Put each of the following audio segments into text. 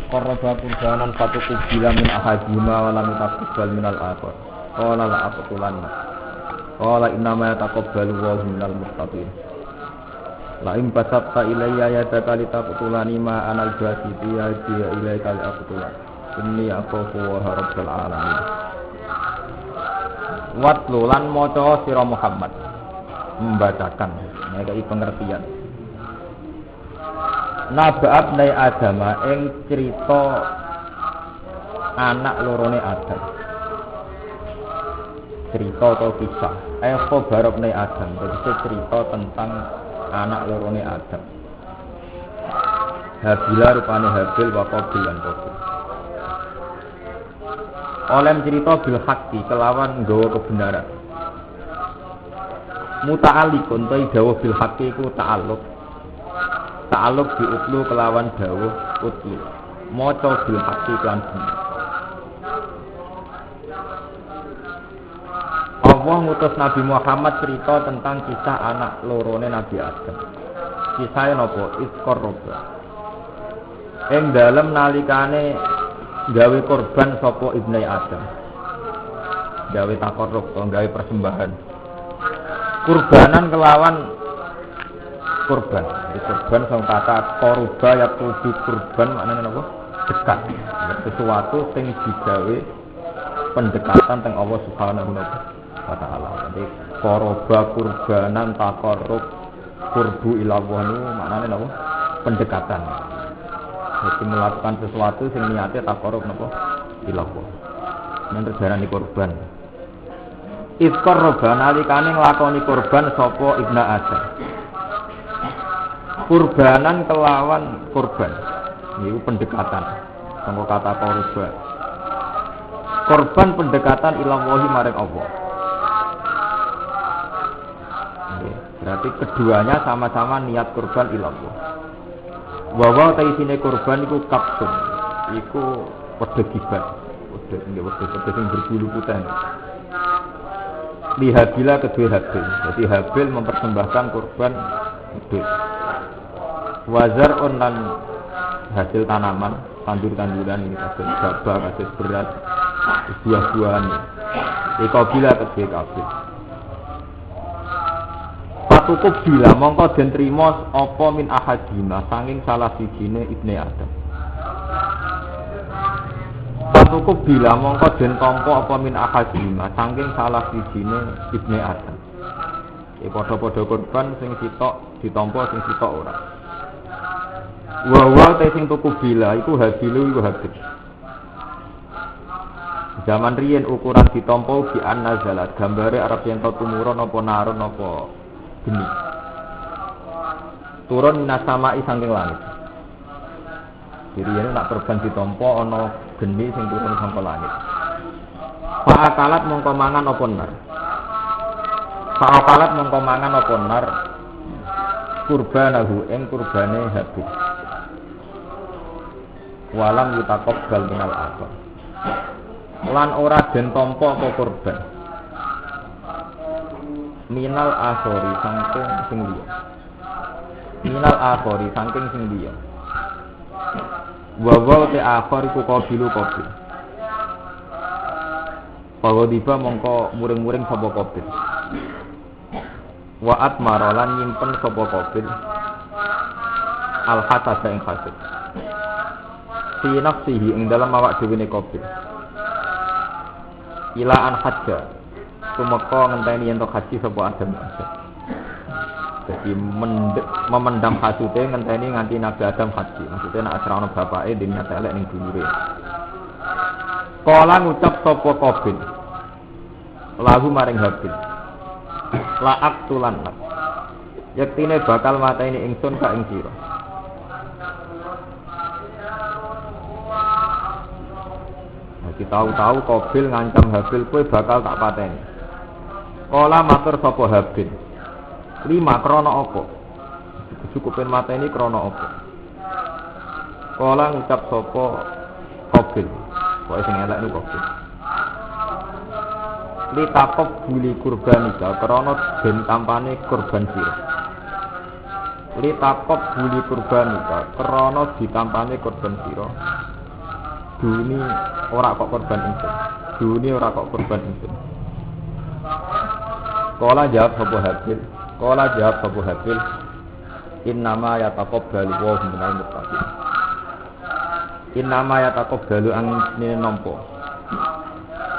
qarraba qurbanan fatuqbila min ahadihima wa lam taqbal min al-akhar. Qala la aqtulanna. Qala innama yataqabbalu Allahu minal muttaqin. La in basatta ilayya yadaka litaqtulani ma anal basiti ya ilaika liaqtulan. Inni akhafu wa rabbul alamin. Watlu lan maca sira Muhammad membacakan ngekeki pengertian. Nabaat nai Adama ing cerita anak lorone Adam. Cerita atau kisah khobarab nai Adam, jadi cerita tentang anak lorone Adam. Habila rupane Habil wa Qabil lan Qabil. Oleh cerita bil haqqi kelawan nggawa kebenaran. Muta'alliqun ta dawuh bil haqqi iku ta'alluq. Ta'alluq bi utlu kelawan dawuh utlu. Maca bil haqqi kan bener. Allah ngutus Nabi Muhammad cerita tentang kisah anak lorone Nabi Adam. Kisahé napa? Isqarraba. Ing dalem nalikane gawe korban sapa ibnu Adam. Gawe takarrub atau gawe persembahan. Kurbanan kelawan kurban. Di kurban sang kata korba ya tubi kurban maknane napa? Dekat. Sesuatu sing digawe pendekatan teng Allah Subhanahu wa taala. Jadi korba kurbanan takarrub kurbu ilallah niku maknane napa? Pendekatan. Jadi melakukan sesuatu sing niate takarrub napa? Ilallah. Men terjarani kurban. Iskor roba nalikane nglakoni kurban sapa ibnu Adam. Kurbanan kelawan kurban. Niku pendekatan. Sangko kata korban. Korban pendekatan ilallahi maring Allah. Berarti keduanya sama-sama niat kurban ilallah. Wa taisine kurban iku kapsun. Iku wedhe gibat. Wedhe sing berbulu putih. Li Habila kedua Habil. Jadi Habil mempersembahkan kurban wedhus. Wazar lan hasil tanaman, tandur-tanduran ini hasil gabah, hasil beras, buah-buahan. Li Qabila kedua Qabil. Patukup bila mongko den trima apa min ahadina sanging salah sijine ibnu Adam. Patukup bila mongko den tampa apa min ahadina sanging salah sijine ibnu Adam. Iki padha-padha kurban sing sitok ditampa sing sitok ora. Wa te sing tuku bila iku Habilu iku Habil. Zaman riyen ukuran ditampa bi annazalat gambare arep yen tumurun apa narun apa geni. Turun minasama'i saking langit. Jadi ini nak kurban ditampa ana geni sing turun saka langit. Fa'akalat mongko mangan apa nar. Fa'akalat mongko mangan apa nar. Kurbanahu ing kurbane Habil. Walam yutaqabbal minal akhar. Lan ora den tampa apa kurban. Minal akhori saking sing liya. Minal akhori saking sing liya. Wa te akhor iku Qabilu Qabil. Pawadiba mongko muring-muring sapa Qabil. Wa atmara lan nyimpen sapa Qabil. Al hasada ing hasad. Fi nafsihi ing dalam awak dhewe ne Qabil. Ila an hajja. Tumeka ngenteni yen to haji sapa Adam. Jadi memendam hasude ngenteni nganti Nabi Adam haji. Maksudnya nek asra ana bapake dene elek ning dulure. Kala ngucap sapa Qabil. Lahu maring Habil. La aqtulan. Yektine bakal mateni ingsun ka ing sira. Kita tahu Qabil ngancam Habil kowe bakal tak pateni. Kala matur sapa Habil. 5 krana apa? Cukupin mateni krana apa? Kala ngucap sapa Qabil. Kok sing elek niku Qabil. Li takop buli kurbanika krana den tampane kurban sira. Li takop buli kurbanika krana ditampane kurban sira. Duni ora kok korban ingsun. Duni ora kok korban ingsun. Kala jawab Abu Habil. Innama yataqabbalu Allahu minal muttaqin. Innama yataqabbalu ang nene nampa.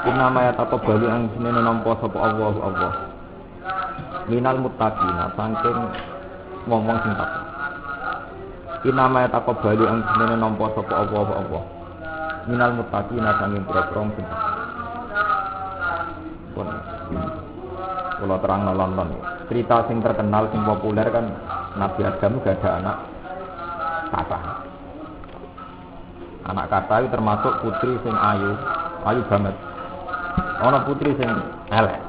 Innama yataqabbalu ang nene nampa sapa Allah. Minal muttaqin saking wong-wong sing takwa. Innama yataqabbalu ang nene nampa sapa Allah. Minal muttaqin saking pira-pira sing takwa. Kalau terang nonton cerita sing terkenal sing populer kan Nabi Adam gak ada anak kata. Anak kata itu termasuk putri sing ayu banget. Ana putri sing elek.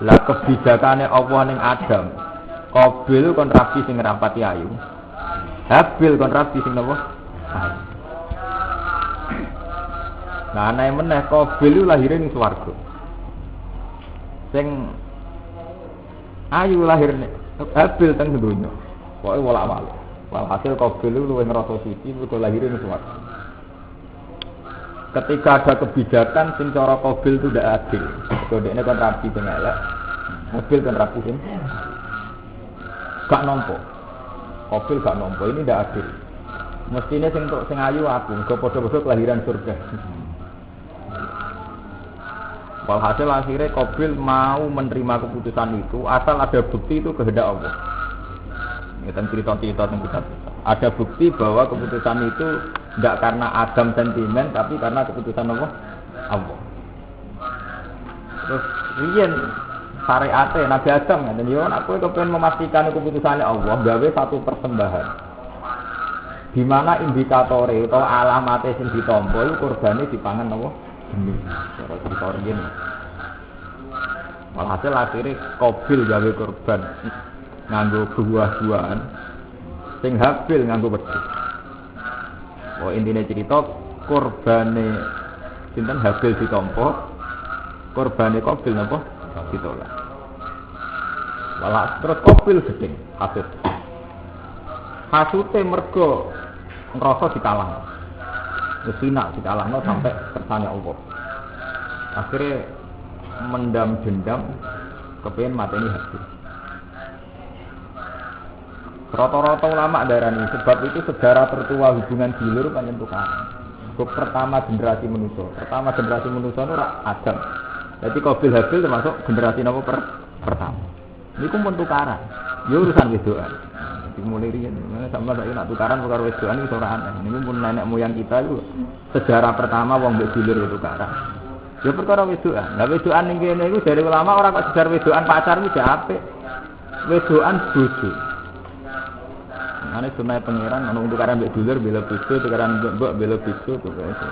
Lah kebijakane Allah ning Adam, Qabil kon rabi sing ngrapati ayu. Habil kon rabi sing napa? Ayu. Nah, nek meneh Qabil lahir ning swarga. Sing ayu lahir Habil teng donya. Pokoke wolak-walik. Walhasil Qabil luwih ngrasa suci mergo lahir ning swarga. Ketika ada kebijakan sing cara Qabil itu tidak adil. Kodene kan rapi sing elek. Qabil kan rapi sing gak nampa. Qabil gak nampa, ini tidak adil. Mestine sing ayu aku, mergo padha-padha kelahiran surga. Walhasil akhirnya Qabil mau menerima keputusan itu asal ada bukti itu kehendak Allah. Kita cerita-cerita tentang kita. Ada bukti bahwa keputusan itu tidak karena Adam sentimen, tapi karena keputusan Allah. Terus riyen syariate Nabi Adam ngene yo aku kepen memastikan keputusannya Allah, gawe satu persembahan. Di mana indikatore utawa alamate sing ditampa iku kurbane dipangan apa? Benih. Cara cerita riyen. Walhasil akhirnya Qabil gawe kurban nganggo buah-buahan, sing Habil nganggo wedhus. Oh intine cerita kurbane sinten Habil ditampa, kurbane Qabil napa ditolak. Walhasil terus Qabil gedeng hasud. Hasute mergo ngrasa dikalahno. Wesina dikalahno sampai kersane Allah. Akhirnya mendam dendam kepengin mateni Habil. Rata-rata ulama darani sebab itu sejarah tertua hubungan dulur pancen tukaran. Pertama generasi manusia itu Adam. Jadi Qabil Habil termasuk generasi napa pertama. Niku pun tukaran. Ya urusan wedokan. Dimulai riyen sama saya nak tukaran perkara wedokan itu ora aneh. Niku pun nenek moyang kita itu sejarah pertama wong mbek dulur itu tukaran. Ya perkara wedokan. Lah wedokan ning kene iku dari ulama ora kok sejarah wedokan pacar iki apik. Wedokan bojo. Ane sunai pangeran ana tukaran mbek dulur bela bojo, tukaran mbok bela bojo to wis.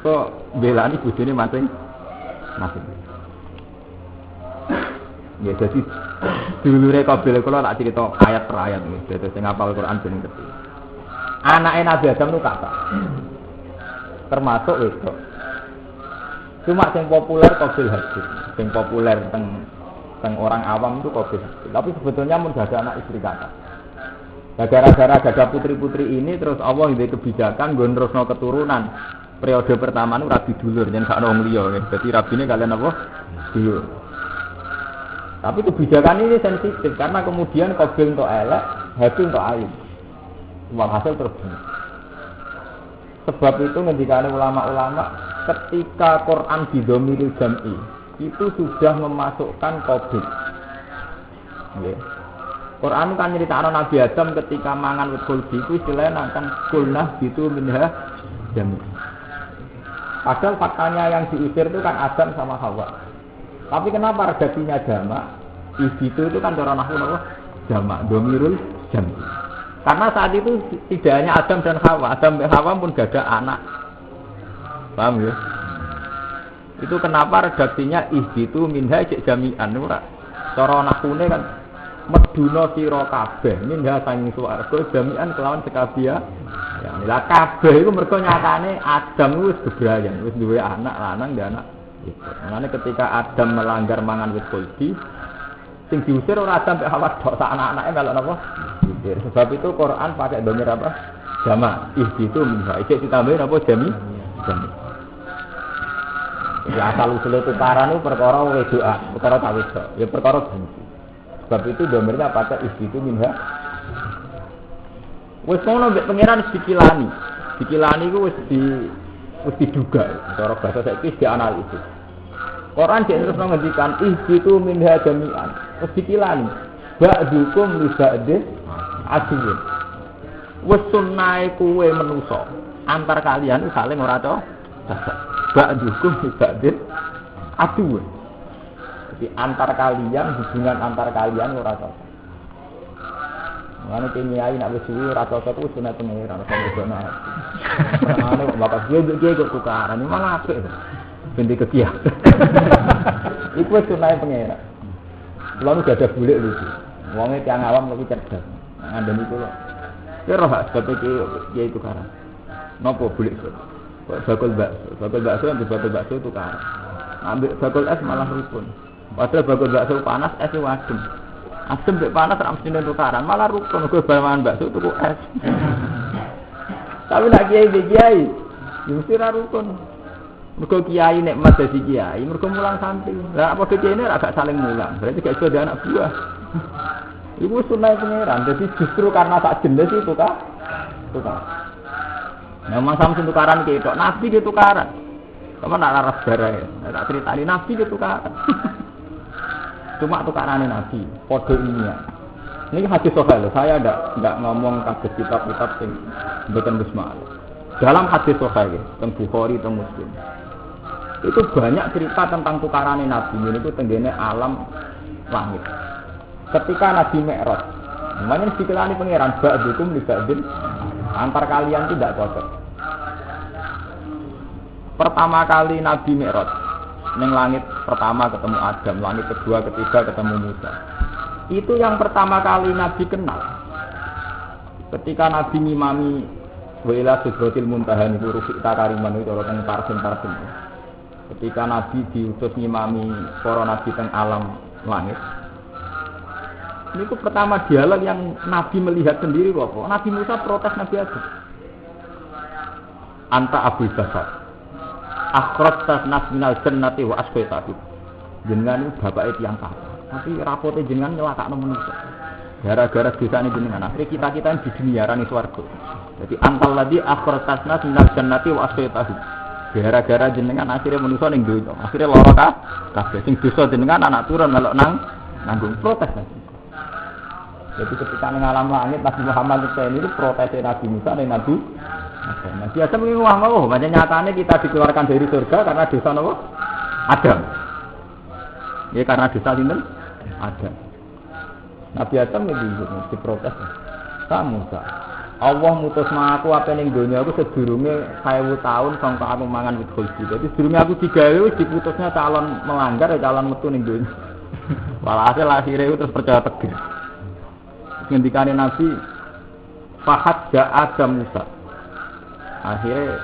Kok belani bojone masing-masing. Ya jadi dulure Qabil kula tak cerita ayat per ayat nggih. Dadi sing hafal Quran jeneng ngerti. Anake Nabi Adam itu kata. Termasuk wedok. Cuma yang populer Qabil Habil. Yang populer teng orang awam itu Qabil Habil. Tapi sebetulnya mun ada anak istri kata. Nah, gara-gara ada putri-putri ini terus Allah nggawe kebijakan nggon terusno keturunan. Periode pertama itu rabi dulur yen gak ono wong liya. Dadi rabine kalian apa? Dulur. Tapi kebijakan ini sensitif karena kemudian Qabil untuk elek, Habil untuk ayu. Walhasil terbunuh. Sebab itu ngendikane ulama-ulama ketika Quran bidomil jam'i itu sudah memasukkan Qabil. Nggih. Quran kan nyeritakno Nabi Adam ketika mangan wit khuldi itu istilahnya nangkan kulnah gitu minha jami. Padahal faktanya yang diusir itu kan Adam sama Hawa. Tapi kenapa redaksinya jamak? Itu kan cara nahwu napa? Jamak, domirul jami. Karena saat itu tidak hanya Adam dan Hawa, Adam dan Hawa pun gak ada anak. Paham ya? Itu kenapa redaksinya ihbitu minha jami'an ora. Cara nahwune kan meduna sira kabeh minha sanging swarga jami'an kelawan sekabia. Ya, lha kabeh iku mergo nyatane Adam wis bebrayan, wis duwe anak lanang dan anak itu. Makanya ketika Adam melanggar mangan wit khuldi, sing diusir ora Adam mek Hawa tok sak anak-anake melok napa? Diusir. Sebab itu Quran pakai dhamir apa? Jama ihbitu minha. Iki ditambahin apa jami? Jami. Ya asal usul tukaran itu perkara wedoa, perkara tawisa. Ya perkara benci. Sebab itu domirnya pakai ihbitu minha. Wis ngono mbek pangeran dikilani. Dikilani ku wis diduga. Cara bahasa saiki dianalisis. Quran dia terus ngendikan ihbitu minha jami'an. Wis dikilani. Ba'dukum li ba'din aduwwun. Wis sunnahe kuwe manusa antar kalian saling ora cocok. Ba'dukum li ba'din aduwwun. Jadi antar kalian hubungan antar kalian ora cocok. Mane kiai nak wis suwi ora cocok wis sunah pengiran sampe kono. Mane bapak kiai kok tukaran iki malah apik. Binti kekiah. Iku wis sunah pengiran. Lalu gak ada bulik lucu. Wonge tiyang awam lebih cerdas. Ngandani iku lho. Kira hak sebab kiai tukaran. Napa bulik kok? Bakul bakso ambil bakul bakso tukaran. Ambil bakul es malah rukun. Padahal bakul bakso panas es wadem. Asem mbek panas ra mesti tukaran, malah rukun kok bahan bakso tuku es. Tapi nak kiai mesti ra rukun. Mergo kiai nek mas dadi kiai, mergo mulang santri. Lah apa kiai ini agak saling mulang, berarti gak iso ada anak buah. Iku sunah pangeran. Jadi justru karena tak jenis itu tukar. Memang sampeyan tukaran ki tok, nabi ki tukaran. Sama nak laras barang ya. Tak critani nabi ki tukaran. Cuma tukarannya nabi, kode ini ya. Ini hadis sahih. Saya enggak ngomong kasus kitab-kitab yang mboten bismillah. Dalam hadis sahih, tentang Bukhari, tentang Muslim. Itu banyak cerita tentang tukarannya nabi. Ini itu tenggene alam langit. Ketika Nabi Mi'raj, namanya dikilani pangeran ba'dukum li ba'din, antar kalian tidak cocok. Pertama kali Nabi Mi'raj ning langit pertama ketemu Adam, langit kedua, ketiga ketemu Musa. Itu yang pertama kali Nabi kenal. Ketika Nabi ngimami wa ila sidratil muntaha niku rufi'ta kariman itu orang parsen-parsen. Ketika Nabi diutus ngimami para nabi teng alam langit. Ini pertama dialog yang Nabi melihat sendiri kok. Nabi Musa protes Nabi Adam. Anta Abu Basar. Akhrajta nas minal jannati wa asqaitahu. Jenengan itu bapake tiyang kafir. Tapi rapote jenengan nyelakakno manusa. Gara-gara dosane jenengan akhire kita-kita di dunia rani swarga. Jadi antal ladzi akhrajta nas minal jannati wa asqaitahu. Gara-gara jenengan akhire manusa ning donya. Akhire lara kabeh sing dosa jenengan anak turun melok nanggung protes. Jadi ketika ning alam langit Nabi Muhammad itu protes Nabi Musa dan Nabi Nah, biasa mengingin wah, macam nyatanya kita dikeluarkan dari surga karena dosa apa? Adam. Ya karena dosa sinten? Adam. Nabi Adam itu diprotes. Kamu Allah mutus aku apa ning donya aku sedurunge 1000 tahun sampai aku mangan wit khuldi. Jadi sedurunge aku digawe wis diputusnya calon melanggar ya calon metu ning donya. Walhasil akhirnya itu terus percaya tegir. Ngendikane Nabi Fahad ja Adam Musa. Akhirnya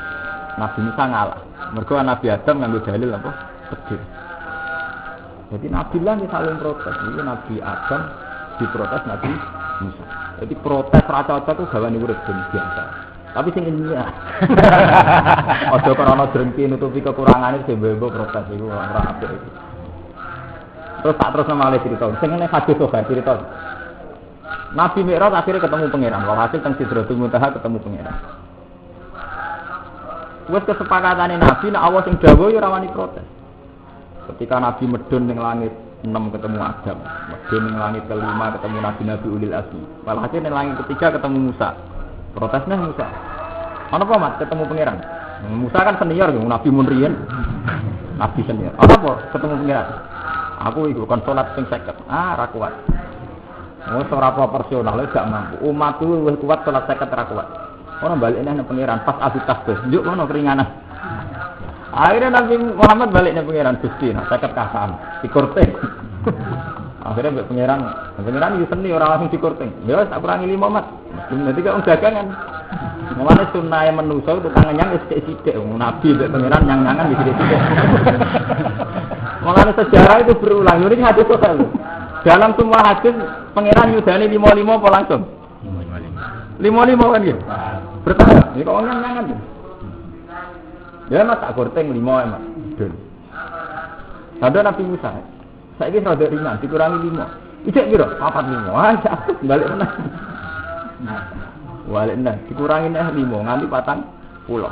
Nabi Musa ngalah. Mergo Nabi Adam nganggo dalil apa? Tegir. Jadi Nabi lah saling protes. Ini Nabi Adam diprotes Nabi Musa. Jadi protes ra cocok itu gawane urip biasa. Tapi sing ini ya. Aja karena drengki nutupi kekurangane sembo protes iku ora apik. Terus tak terus malah cerita. Sing ngene hadis kok cerita. Nabi Mi'raj akhirnya ketemu pangeran. Walhasil teng Sidratul Muntaha ketemu pangeran. Wes kesepakatane Nabi nek Allah sing dawuh ya ora wani protes. Ketika Nabi medun ning langit 6 ketemu Adam, medun ning langit kelima ketemu Nabi Ulil Azmi. Walhasil ning langit ketiga ketemu Musa. Protesnya Musa. Ana apa Mat ketemu pangeran? Musa kan senior Nabi Munrian. Nabi senior. Ana apa ketemu pangeran? Aku iku kon salat ping 50. Ra kuat. Ora proporsional gak mampu. Umatku wis kuat salat 50 ra kuat. Orang balik nang pangeran pas abis tasbih, njuk ono keringanan. Akhirnya Nabi Muhammad balik nang pangeran Gusti, nah seket kasam, dikorting. Akhirnya mbek pangeran iki seni ora langsung dikorting. Ya wis tak kurangi 5 mat. Dadi kok dagangan. Mulane sunnahe manusa tukang nyang wis sithik-sithik. Nabi mbek pangeran nyang-nyangan wis sithik-sithik. Mulane sejarah itu berulang. Ini hadis kok. Dalam semua hadis pangeran yudane 5-5 apa langsung? 5 kan gitu. Bertahap. Ini kok nyangan gitu. Ya mas tak gorteng 5 emak. Dul. Ada Nabi Musa. Saya ini rada ringan, dikurangi 5. Ijek kira, 4-5 aja. Balik menang. Balik menang. Dikurangi 5, nganti 40.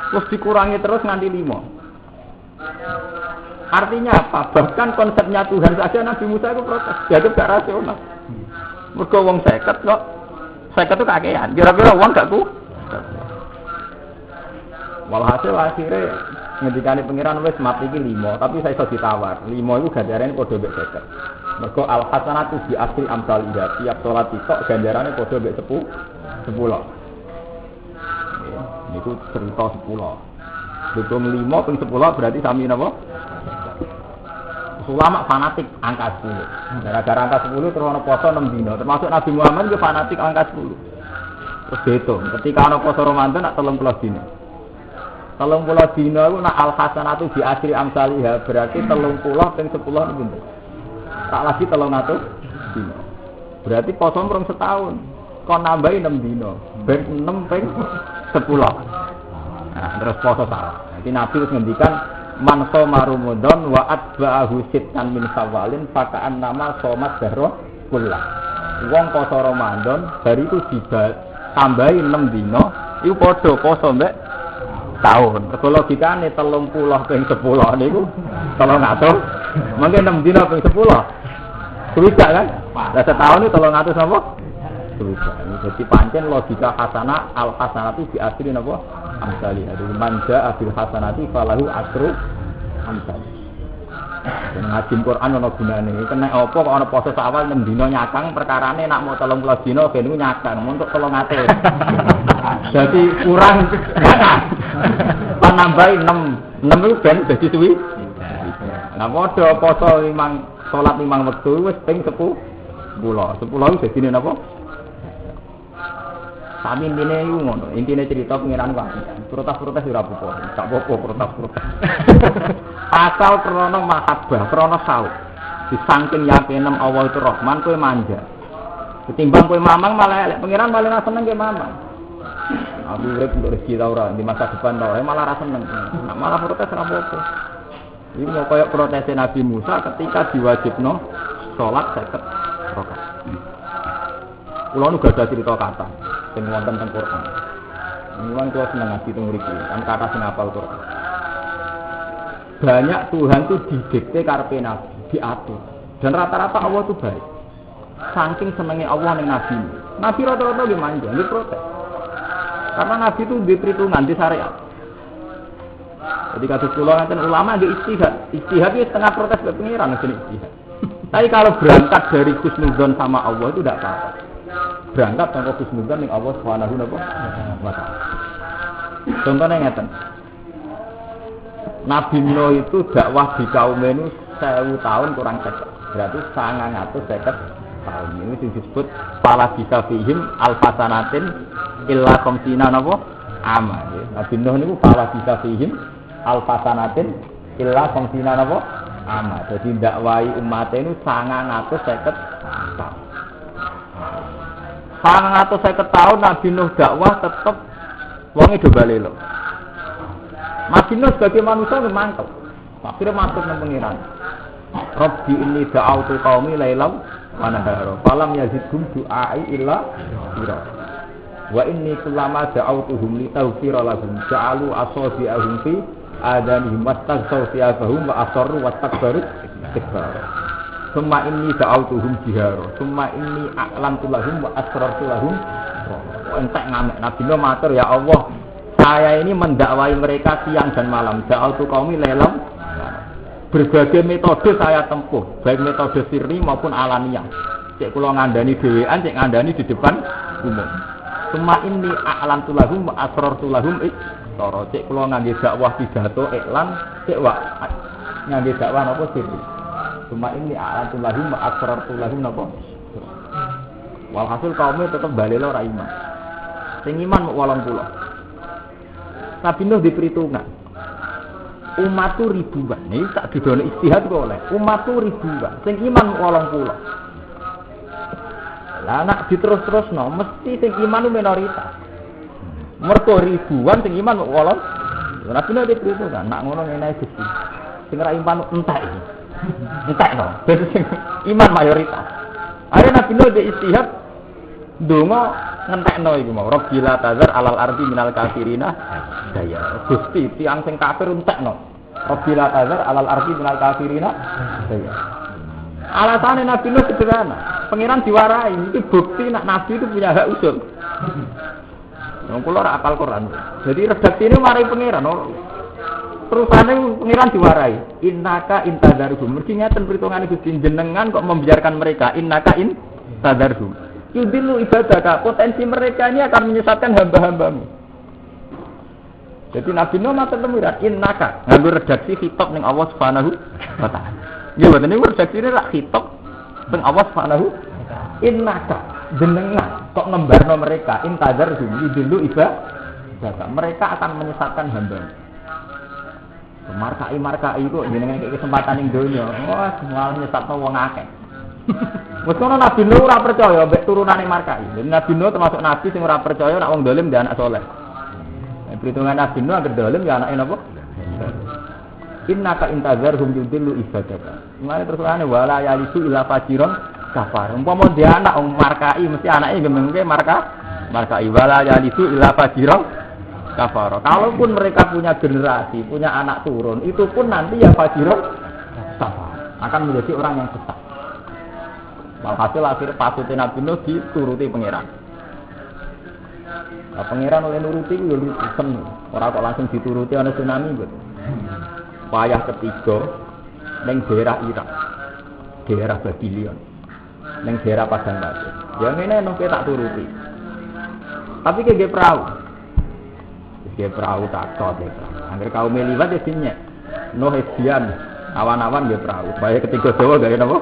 Terus dikurangi terus nganti 5. Artinya apa? Bahkan konsepnya Tuhan saja Nabi Musa itu protes. Dia itu gak rasional. Mergo wong 50 kok. 50 itu kakean. Kira-kira uang gak ku? Walhasil akhirnya ngendikane pengiran wis mati iki 5, tapi saya iso ditawar. 5 iku ganjarane padha mek 50. Mergo al hasanatu bi asri amsalih. Tiap salat tok ganjarane padha mek 10. Niku cerita 10. Hitung 5 ping 10 berarti sami napa? Ulama fanatik angka 10. Gara-gara angka 10 terus ana poso 6 dina. Termasuk Nabi Muhammad juga fanatik angka 10. Terus dihitung, ketika ana poso Ramadan nak 30 dina. 30 dina iku nak al hasanatu bi asri amsalih berarti 30 ping 10 niku. Tak lagi 300 dina. Berarti poso mrung setahun. Kon nambahi 6 dina. Ben 6 ping 10. Nah, terus poso salah. Jadi Nabi wis ngendikan man shoma Ramadan wa atba'ahu sittan min Syawalin faka'an nama shomat darah kullah. Wong poso Ramadan bari itu tambahi 6 dina, iku padha poso mbek tahun. Kalau logikane 30 ping 10 niku 300. Mangke 6 dina ping 10. Sudah kan? Lah setahun itu 300 napa? Sudah. Jadi pancen logika hasanah al hasanatu bi asri napa? Amsali. Jadi manja abil hasanati falahu asru amsali. Ngaji Quran ana gunane. Kena apa kok ana poso sawal 6 dina nyakang perkarane nak mau 30 dina ben niku nyakang untuk 300. Jadi kurang kan nambahi 6 itu ben dadi suwi. Nah padha poso 5 salat 5 wektu wis ping 10. 10 dadi napa? Sami intine iku ngono. Intine cerita pengiran wae. Protes-protes ora apa-apa. Tak apa-apa protes. Asal krana mahabbah, krana sauk. Disangking yakinem Allah itu Rahman kowe manja. Ketimbang kowe mamang malah elek. Pengiran paling ra seneng kowe mamang. Aku urip untuk rezeki ta ora di masa depan ta malah ra seneng. Malah protes ra apa-apa. Iki mau koyo protese Nabi Musa ketika diwajibno salat 50 rakaat. Kulo nu gadah cerita kata sing wonten teng Quran. Mulane kulo seneng ngaji teng mriki, kan kata sing hafal Quran. Banyak Tuhan itu didikte karepe Nabi, diatur. Dan rata-rata Allah itu baik. Saking senenge Allah ning Nabi. Nabi rata-rata nggih manja, nggih protes. Karena Nabi itu nggih perhitungan di syariat. Jadi kados kula ngaten ulama nggih istihad. Istihad itu setengah protes ke pengiran jenenge istihad. Tapi kalau berangkat dari husnudzon sama Allah itu tidak apa-apa. Berangkat tanpa husnudzon ning Allah Subhanahu wa taala. Contohnya ngeten. Nabi Nuh itu dakwah di kaum ini 1000 tahun kurang cekak. Berarti 950 tahun. Ini disebut fala bisa fihim alfasanatin illa khamsina napa ama. Nabi Nuh niku fala bisa fihim alfasanatin illa khamsina napa ama. Jadi dakwai umat ini 950 tahun. 950 tahun Nabi Nuh dakwah tetap wonge do balelo. Nabi Nuh sebagai manusia memangkel. Akhirnya masuk nang pengiran. Rabbi inni da'autu qaumi lailam wa nahara. Falam yazidhum du'ai illa firara. Wa inni kullama da'autuhum litaghfira lahum ja'alu asabi'ahum fi adanihim wastaghsaw thiyabahum wa asarru wastakbaru istikbara. Summa inni da'autuhum jihara. Summa inni a'lantu lahum wa asrartu lahum. Entek ngamek Nabi Nuh matur ya Allah. Saya ini mendakwai mereka siang dan malam. Da'autu qaumi lailam. Berbagai metode saya tempuh, baik metode sirri maupun alaniah. Cek kula ngandani dhewean, cek ngandani di depan umum. Suma ini a'lantu lahum wa asrartu lahum iktara. Cek kula ngangge dakwah pidato iklan, cek wa ngangge dakwah napa sirri. Suma ini a'lantu lahum wa asrartu lahum napa. Walhasil kaumnya tetap balelo ra iman. Sing iman 80. Nabi Nuh diperhitungan. Umat tu ribuan. Ini tak didono istihad kok oleh. Umat tu ribuan. Sing iman 80. Lah nek diterus-terusno mesti sing iman ku minoritas. Mergo ribuan sing iman kok wolon. Nabi Nuh itu kan nak ngono ngene Gusti. Sing ra iman entek iki. Entekno. Dadi sing iman mayoritas. Are Nabi Nuh dhe istihad ndonga ngentekno iku mau. Rabbil tazar alal ardi minal kafirina daya. Gusti tiyang sing kafir entekno. Rabbil tazar alal ardi minal kafirina daya. Alasannya Nabi Nuh sederhana. Pangeran diwarai, itu bukti nak Nabi itu punya hak usul. Wong kula ora apal Quran. Jadi redaksi ini mari pangeran. Terusane pangeran diwarai. Innaka intadarhum. Mergi ngeten perhitungane Gusti jenengan kok membiarkan mereka. Innaka intadarhum. Yudillu ibadaka. Potensi mereka ini akan menyesatkan hamba-hambamu. Jadi Nabi Nuh matur pangeran innaka nganggo redaksi khitab ning Allah Subhanahu wa taala. Nggih mboten niku redaksine rak khitab ning Allah Subhanahu innaka jenengan kok nembarno mereka intazar dulu ibadah mereka akan menyesatkan hamba markai kok jenengan kayak kesempatan ning donya wah malah nyesatno wong akeh wis ngono Nabi Nuh ora percaya mbek turunane markai Nabi Nuh termasuk nabi sing ora percaya nek wong dolim dia anak saleh perhitungan Nabi Nuh agar dolim ya anake napa innaka intazarhum yudillu ibadaka mulane terusane wala yalisu ila fajiron kafar. Umpama dia anak markai mesti anaknya gemengke markai wala yalisu illa fajira kafar. Kalaupun mereka punya generasi, punya anak turun, itu pun nanti ya fajira kafar. Akan menjadi orang yang sesat. Walhasil akhir pasute Nabi Nuh dituruti pangeran. Nah, pangeran oleh nuruti yo lurusen. Ora kok langsung dituruti ana tsunami kok. Payah ketiga ning daerah Irak. Daerah Babylon. Neng daerah Padang Pasir. Ya ngene nek tak turuti. Tapi ke perahu. Ke perahu tak cot ya. Angger kaum liwat ya sinyek. No hesian. Awan-awan ya perahu. Supaya ketiga Jawa gak napa?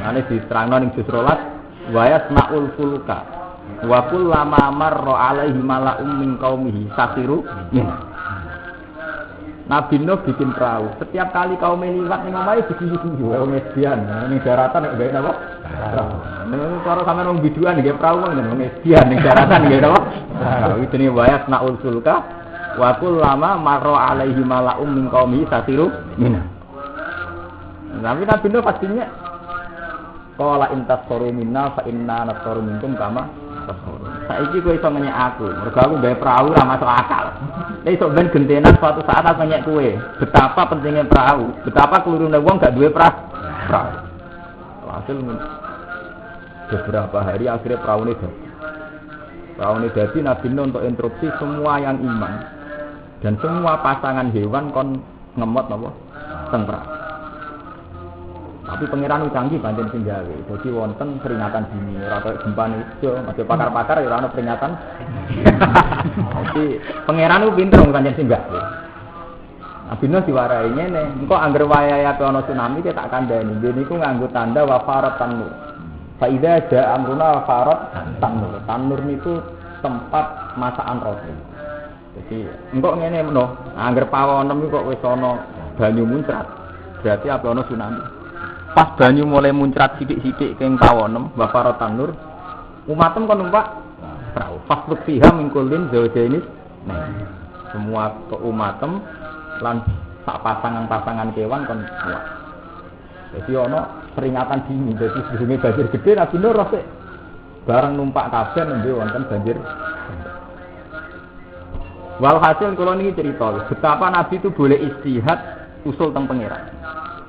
Ane diterangno ning juz 12 wa yasmaul fulka. Wa kullama marra alaihi mala'um min qaumihi sakiru min. Nabi Nuh bikin perahu. Setiap kali kaum liwat ning omahe diguyu-guyu wong median. Ning daratan nek gawe napa? Ning cara sampeyan wong biduan nggih perahu ning median ning daratan nggih napa? Itu jenenge wayas naul sulka wa kullama marra alaihi mala'um min qaumi sasiru min. Tapi Nabi Nuh pastinya qala intasfaru minna fa inna nasfaru minkum kama tasfarun. Saiki kowe iso ngenyek aku. Mergo aku gawe perahu ora masuk akal. Iso ben gentenan suatu saat aku nyek kowe. Betapa pentingnya perahu, betapa kelurune wong gak duwe perahu. Hasil beberapa hari akhirnya perahu ini jadi Nabi Nuh untuk instruksi semua yang iman dan semua pasangan hewan kon ngemot napa teng perahu. Tapi pangeran canggih pancen sing gawe. Dadi wonten peringatan dini, ora kaya gempa ijo, masih pakar-pakar ya ora ana peringatan. Jadi pangeran ku pinter wong pancen sing gawe. Nabi Nuh diwarai ngene, engko anggere wayahe ana tsunami ki tak kandhani. Dene iku nganggo tanda wafarat tanur. Fa idza jaa amruna wafarat tanur. Tanur niku tempat masakan roti. Jadi engko ngene meno, anggere pawonem kok wis ana banyu muncrat. Berarti apa ana tsunami. Pas banyu mulai muncrat sithik-sithik keng pawonem wafarat tanur. Umatem kon numpak perahu. Pas fiha mingkulin zawjaini. Nah, semua keumatem lan sak pasangan-pasangan kewan kon kuat. Jadi ana peringatan dini. Jadi sebelumnya banjir gede Nabi Nuh rasik bareng numpak kabeh nembe wonten banjir. Walhasil kula niki cerita betapa Nabi itu boleh istihad usul teng pangeran.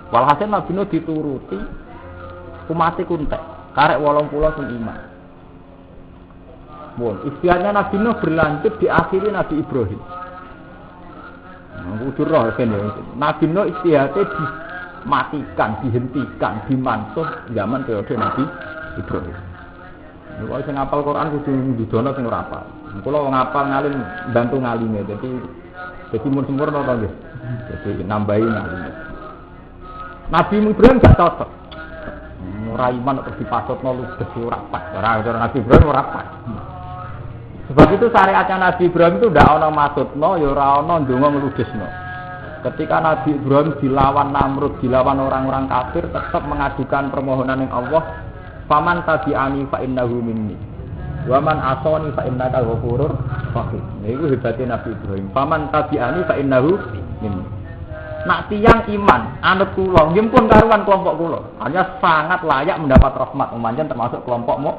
Walhasil Nabi Nuh dituruti umate kuntek karek 80 sing iman. Bon, istihadnya Nabi Nuh berlanjut diakhiri Nabi Ibrahim. Kudu roh kan ya. Nabi Nuh istihate dimatikan, dihentikan, dimansuh zaman periode Nabi Ibrahim. Nek wong sing ngapal Quran kudu didono sing ora apal. Kula wong ngapal ngalim bantu ngalime. Dadi mun sempurna to nggih. Dadi nambahi ngalime. Nabi Ibrahim gak cocok. Ora iman terus dipasutno ludes ora pas. Ora Nabi Ibrahim ora pas. Sebab itu syariatnya Nabi Ibrahim itu ndak ana maksudno ya ora ana ndonga ngludesno. Ketika Nabi Ibrahim dilawan Namrud, dilawan orang-orang kafir tetap mengajukan permohonan yang Allah Faman tabi'ani fa innahu minni. Wa man asani fa innaka ghafurur rahim. Niku hebate Nabi Ibrahim. Faman tabi'ani fa innahu minni. Nak tiyang iman anut kula, nggih pun karuan kelompok kula. Hanya sangat layak mendapat rahmat umanjen termasuk kelompokmu.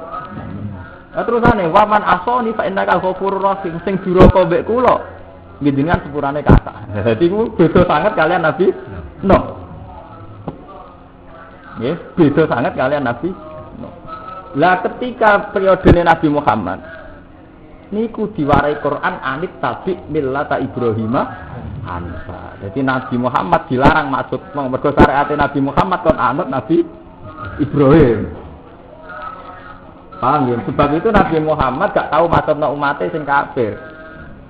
Terusane wa man asani fa innaka ghafurur rahim. Sing duraka mbek kula nggih jenengan sepurane kathah. Dadi ku beda sangat kalian Nabi Nuh. Nggih, beda sangat kalian Nabi Nuh. Lah ketika periode Nabi Muhammad niku diwarai Quran anit tabi millata Ibrahim Hanifa. Jadi Nabi Muhammad dilarang maksud mergo syariat Nabi Muhammad kon anut Nabi Ibrahim. Paham ya? Sebab itu Nabi Muhammad gak tahu maksudna umatnya sing kafir.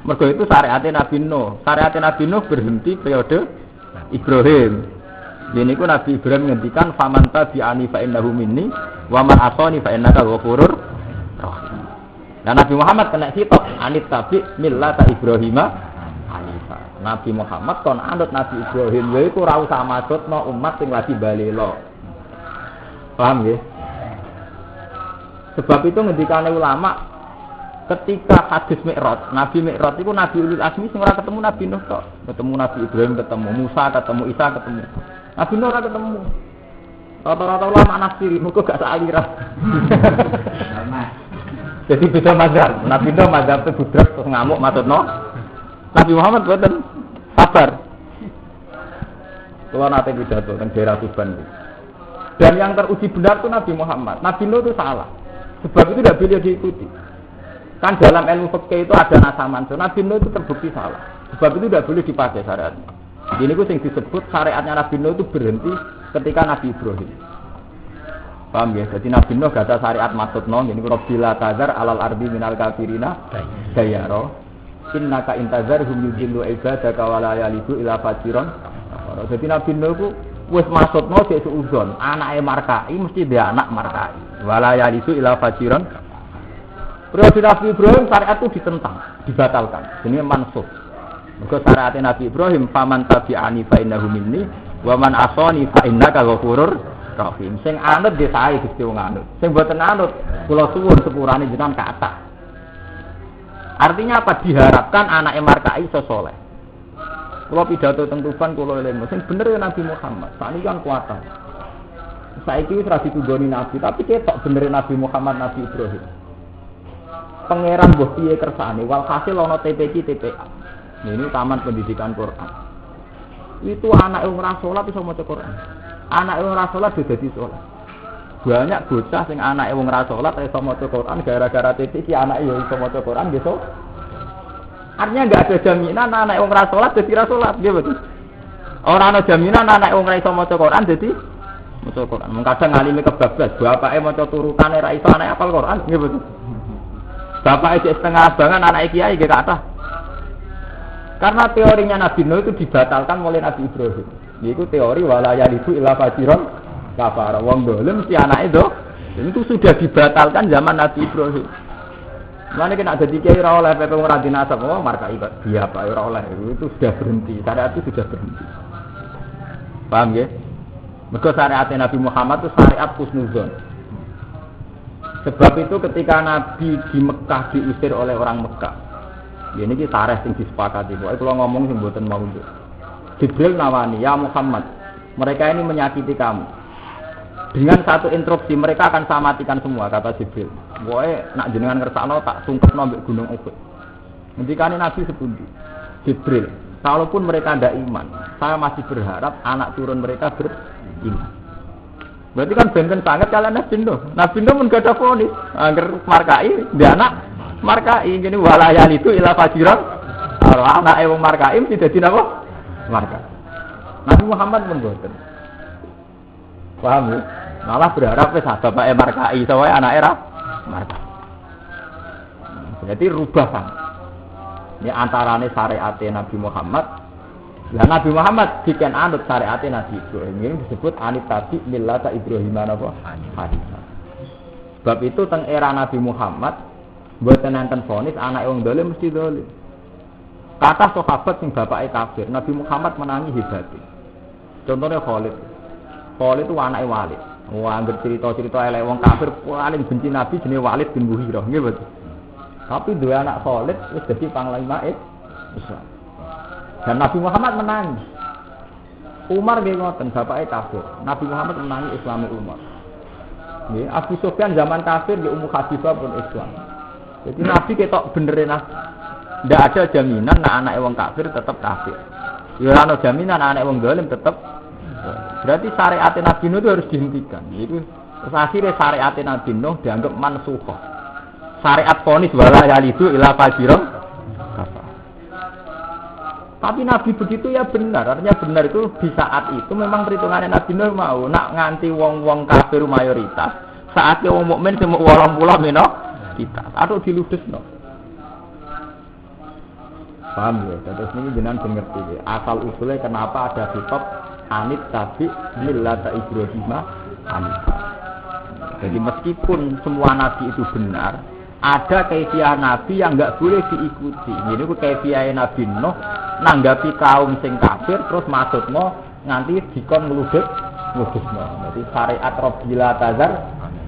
Mergo itu syariat Nabi Nuh. Syariat Nabi Nuh berhenti periode Ibrahim. Jadi niku Nabi Ibrahim ngendikan faman tabi'ani fa innahu minni wa man asani fa innaka ghafurur rahim. Nah Nabi Muhammad kena sitok anit tabi millata Ibrahim Hanifa. Nabi Muhammad kon anut Nabi Ibrahim lha iku ora usah maksudna umat sing lagi balela. Paham nggih? Sebab itu ngendikane ulama ketika hadis Mi'raj, Nabi Mi'raj itu Nabi Ulul Azmi sing ora ketemu Nabi Nuh tok. Ketemu Nabi Ibrahim, ketemu Musa, ketemu Isa, ketemu Nabi Nuh ora ketemu. Rata-rata ulama nafsiri, muga gak salira. Jadi beda mazhab. Nabi Nuh mazhab itu budrak terus ngamuk maksudno. Nabi Muhammad boten sabar. Kalau nate pidato teng daerah Tuban. Dan yang teruji benar itu Nabi Muhammad. Nabi Nuh itu salah. Sebab itu tidak boleh diikuti. Kan dalam ilmu fikih itu ada nasaman. Nabi Nuh itu terbukti salah. Sebab itu tidak boleh dipakai syariatnya. Ini ku sing disebut syariatnya Nabi Nuh itu berhenti ketika Nabi Ibrahim. Paham ya? Jadi Nabi Nuh gak ada syariat maksudno. Ini Rabbila tazar alal ardi minal kafirina dayaro. Innaka intazarhum yudillu ibadaka wa la yalidu ila fajiron. Jadi Nabi Nuh itu wis maksudno sik suudzon. Anake markai mesti dia anak markai. Wa la yalidu ila fajiron. Periode Nabi Ibrahim syariat itu ditentang, dibatalkan. Ini mansukh. Mergo syariat Nabi Ibrahim faman tabi'ani fa innahu minni wa man asani fa innaka ghafurur rahim. Sing anut desae Gusti wong anut. Sing mboten anut kula suwun sepurane jenengan kathah. Artinya apa? Diharapkan anake markai iso saleh. Kula pidato teng Tuban kula eling sing bener ya Nabi Muhammad. Sakniki kan kuwatan. Saiki wis ra ditugoni Nabi, tapi ketok bener Nabi Muhammad Nabi Ibrahim. Pangeran mbah piye kersane walhasil ana TPQ TPA. Ini taman pendidikan Quran. Itu anak yang ora salat iso maca Quran. Anak yang ora salat dadi salat. Banyak bocah sing anak yang ora salat iso maca Quran gara-gara TPQ anak yo iso maca Quran gitu. Artinya enggak ada jaminan anak yang ora salat dadi ra salat, nggih betul. Ora ana jaminan anak yang ora iso maca Quran dadi maca Quran. Mung kadang ngalime kebablas, bapake maca turutane ra iso anake hafal Quran, nggih betul. Bapak itu setengah abangan anak kiai gak kata. Karena teorinya Nabi Nuh itu dibatalkan oleh Nabi Ibrahim. Yaitu teori wala yalidu illa fajiron kafara. Wong dolim si anak itu. Itu sudah dibatalkan zaman Nabi Ibrahim. Mana kena ada kiai ora oleh PP ora dinasab, oh markai dia Pak ora oleh. Itu sudah berhenti. Syariat itu sudah berhenti. Paham ya? Mergo syariat Nabi Muhammad itu syariat husnuzon. Sebab itu ketika Nabi di Mekah diusir oleh orang Mekah. Ini kita tarikh sing disepakati. Pokoke kula ngomong sing mboten mau nduk. Jibril nawani, "Ya Muhammad, mereka ini menyakiti kamu. Dengan satu instruksi mereka akan saya matikan semua," kata Jibril. Pokoke nak jenengan ngersakno tak sungkepno mbek gunung Uhud. Ngendikane Nabi sepundi? Jibril, kalaupun mereka ndak iman, saya masih berharap anak turun mereka beriman. Berarti kan benten sangat kalian Nabi Nuh. Nabi Nuh pun gak ada fonis. Angger markai, dia anak markai. Jadi walayal itu ilah fajiran. Kalau anak wong markai mesti dadi napa? Markai. Nabi Muhammad pun boten. Paham ya? Malah berharap wis bapake markai, soalnya anak era markai. Jadi rubah kan. Ini antarane syariat Nabi Muhammad. Lah Nabi Muhammad diken anut syariat Nabi Ibrahim. Ini disebut anit tabi millata Ibrahim apa? Hanifa. Sebab itu teng era Nabi Muhammad mboten enten vonis anak wong dolim mesti dolim. Kata sahabat sing bapake kafir, Nabi Muhammad menangi hebate. Contohnya Khalid. Khalid itu anake Walid. Wah, anggere cerita-cerita elek wong kafir paling benci Nabi jenenge Walid bin Mughirah, nggih betul. Tapi dua anak solid wis dadi panglima Islam. Dan Nabi Muhammad menang. Umar nggih ngoten, bapake kafir. Nabi Muhammad menangi Islami Umar. Nggih, Abu Sufyan zaman kafir nggih Ummu Habibah pun Islam. Jadi Nabi ketok bener nah. Ndak ada jaminan nek anake wong kafir tetep kafir. Ya ora ana jaminan anak wong zalim tetep. Berarti syariat Nabi Nuh itu harus dihentikan. Itu terus akhirnya syariat Nabi Nuh dianggap mansukh. Syariat ponis wala yalidu ila fajiran. Tapi Nabi begitu ya benar. Artinya benar itu di saat itu memang perhitungannya Nabi Nuh mau nak nganti wong-wong kafir mayoritas. Saatnya wong mukmin semua 80 meno kita atau diludesno. Paham ya? Terus ini jenengan ngerti ya. Asal usulnya kenapa ada kitab Anit Tabi Millata Ibrahim Hanifa. Jadi meskipun semua nabi itu benar, ada kaifiah nabi yang enggak boleh diikuti. Ini ku kaifiah Nabi Nuh nanggapi kaum sing kafir terus maksudnya nganti dikon ngludesno. Jadi syariat Rabbila Tazar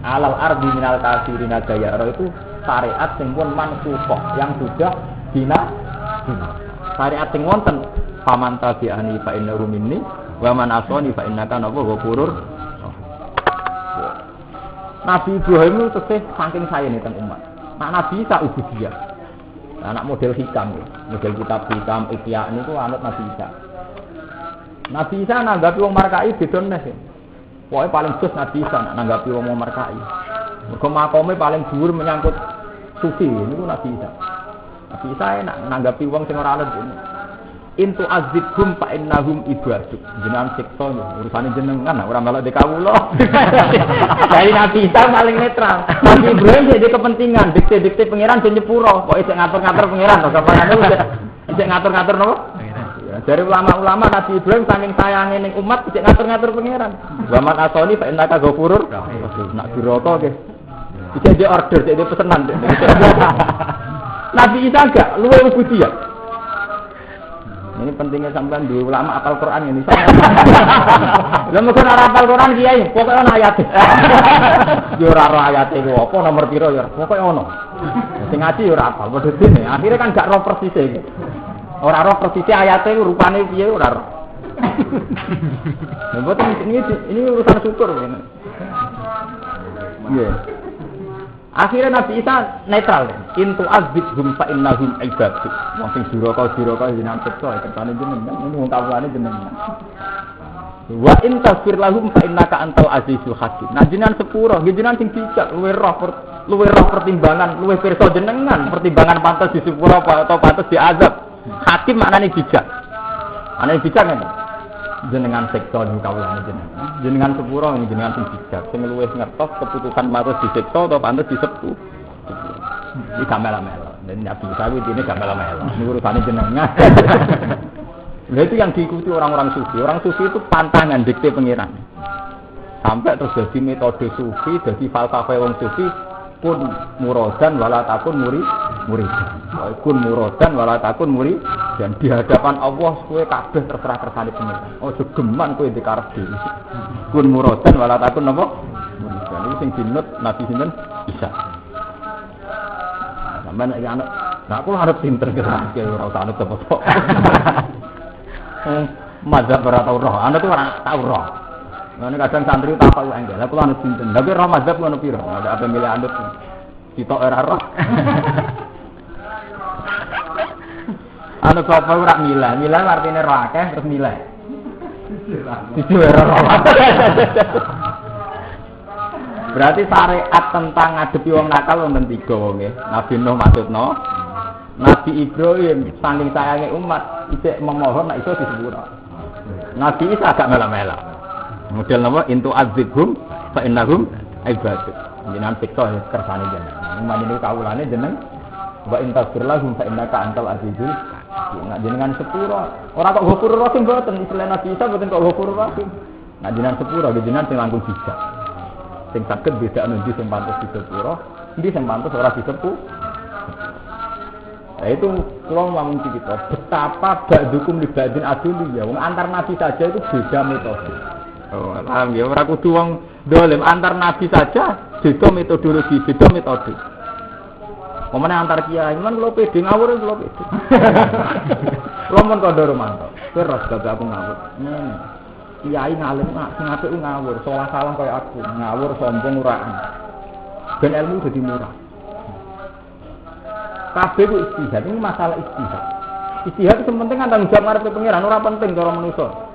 alal ardi minal kafirina dayara itu syariat sing pun mansukh yang sudah syariat sing wonten faman tabi'ani fa innahu minni wa man asani fa innaka ghafurur. Nabi Ibrahim itu tesih saking sayane teng umat. Nak Nabi Isa ubudiyah. Anak model hikam ya. Model kitab hikam Iqya niku anut Nabi Isa. Nabi Isa nanggapi wong markai beda neh. Pokoke paling jos Nabi Isa nanggapi wong markai. Mergo makome paling dhuwur menyangkut sufi niku Nabi Isa. Nabi Isa enak nanggapi wong sing ora alit. Intu azibhum fa innahum ibaduk. Jenengan siksa urusane jenengan ora melok de kawula. Dari Nabi Isa paling netral. Nabi Ibrahim jadi kepentingan dikte-dikte pangeran ben nyepuro. Kok isih ngatur-ngatur pangeran to kapanane isih ngatur-ngatur napa? Ya, dari ulama-ulama Nabi Ibrahim saking sayange ning umat isih ngatur-ngatur pangeran. Wa man asoni fa innaka ghafurur. Nak duraka nggih. Iki dia order, dia pesenan. Nabi Isa enggak luwe ubudi ya. Ini pentingnya sampean dulu ulama apal Quran ini. Lah mesti ora apal Quran kiai, pokoke ana ayate. Yo ora ora ayate ku apa nomor piro ya, pokoke ono. Sing ngaji yo ora apal padha dene. Akhire kan gak roh persise. Ora roh persise ayate ku rupane piye ora roh. Lha mboten ini urusan syukur ngene. Iya. Akhirnya Nabi Isa netral. Intu azbihum fa innahum ibadu. Wong sing duraka jenengan seksa kertane jenengan ini wong kawulane jenengan. Wa in tasfir lahum fa innaka antal azizul hakim. Nah jenengan sepuro, nggih jenengan sing bijak, luwih roh pertimbangan, luwih pirsa jenengan, pertimbangan pantes disepuro atau pantes diazab. Hakim maknane bijak. Ana bijak ngene. Jenengan seksa ning kawulane jenengan. Jenengan sepuro ini jenengan sing bijak, sing luwih ngertos keputusan pantes disiksa atau pantes disepu. Iki gamel-melo. Dan Nabi Isa ini gamel-melo. Ini urusane jenengan. Nah itu yang diikuti orang-orang sufi. Orang sufi itu pantangan dikte pengiran. Sampai terus jadi metode sufi, jadi falsafah wong sufi kun muradan wala takun muridan. Kun muradan wala takun murid dan di hadapan Allah kowe kabeh terserah kersane pengiran. Oh geman kowe dikarep dhewe. Kun muradan wala takun napa? Muridan. Iki sing dinut Nabi sinten? Isa. Sampeyan iki anak, nah aku harus pinter kira ora usah anut apa-apa. Mazhab ora tau roh, ana tuh ora tau roh. Ngene kadang santri tak tau enggak. Lah kula anut sinten. Tapi roh mazhab ngono pira? Ada apa milih anut. Sitok ora roh. Anut apa ora milah. Milah artine roh akeh terus milah. Itu ora roh. Berarti syariat tentang ngadepi wong nakal wonten 3 nggih. Nabi Nuh maksudno. Nabi Ibrahim saking sayange umat isih memohon nek iso disepuro. Nabi Isa agak mela-mela. Model napa intu azibhum fa innahum ibadu. Jenengan siksa kersane jenengan. Manine kawulane jeneng wa intasfir lahum fa innaka antal azizul. Nek jenengan sepuro, ora kok ghafurur rahim mboten istilah Nabi Isa mboten kok ghafurur rahim. Nek jenengan sepuro jenengan sing langkung bijak. Sing saged bedakno ndi sing pantes disepuro, ndi sing pantes ora disepu. Nah itu kalau ngomong kita betapa ba'dukum li ba'din aduli ya. Wong antar nabi saja itu beda metode. Oh, paham ya, ora kudu wong dolim antar nabi saja, beda metodologi, beda metode. Pemene antar kiai, men kula pede ngawur kula pede. Kula mon kandha romanto. Terus gak aku ngawur. Ngene. Kiai ngalim sing apik ngawur, salah kaya aku, ngawur sombong uraan. Ben ilmu dadi murah. Kabeh ku istihad, ini masalah istihad. Istihad itu penting kan tanggung jawab ngarepe pangeran, ora penting cara manusa.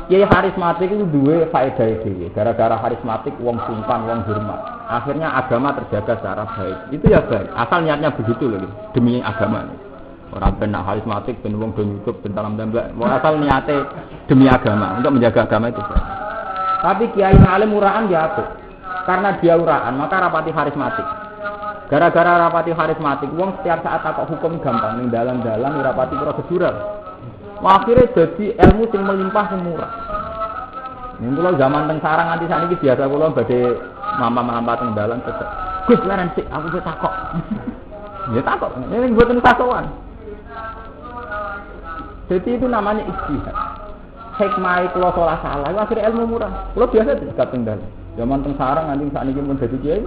Kiai karismatik itu duwe faedah dhewe. Gara-gara karismatik wong sungkan, wong hormat. Akhirnya agama terjaga secara baik. Itu ya baik. Asal niatnya begitu loh, demi agama. Orang benar karismatik, ben wong do nyukup, ben salam tembak. Asal niate demi agama, untuk menjaga agama itu baik. Tapi kiai ngalim uraan ya apik. Karena dia uraan, maka rapati karismatik. Gara-gara rapati karismatik, wong setiap saat takok hukum gampang, ning dalan-dalan rapati prosedural. Akhirnya jadi ilmu sing melimpah sing murah. Ning kula zaman teng sarang nganti sakniki biasa kula badhe mama-mama teng dalan tetep. Gus leren sik aku wis takok. Ya takok, ini mboten takokan. Jadi itu namanya ijtihad. Hikmah kula salah, akhirnya ilmu murah. Kula biasa dekat teng dalan. Zaman teng sarang nganti sakniki mun dadi kiai.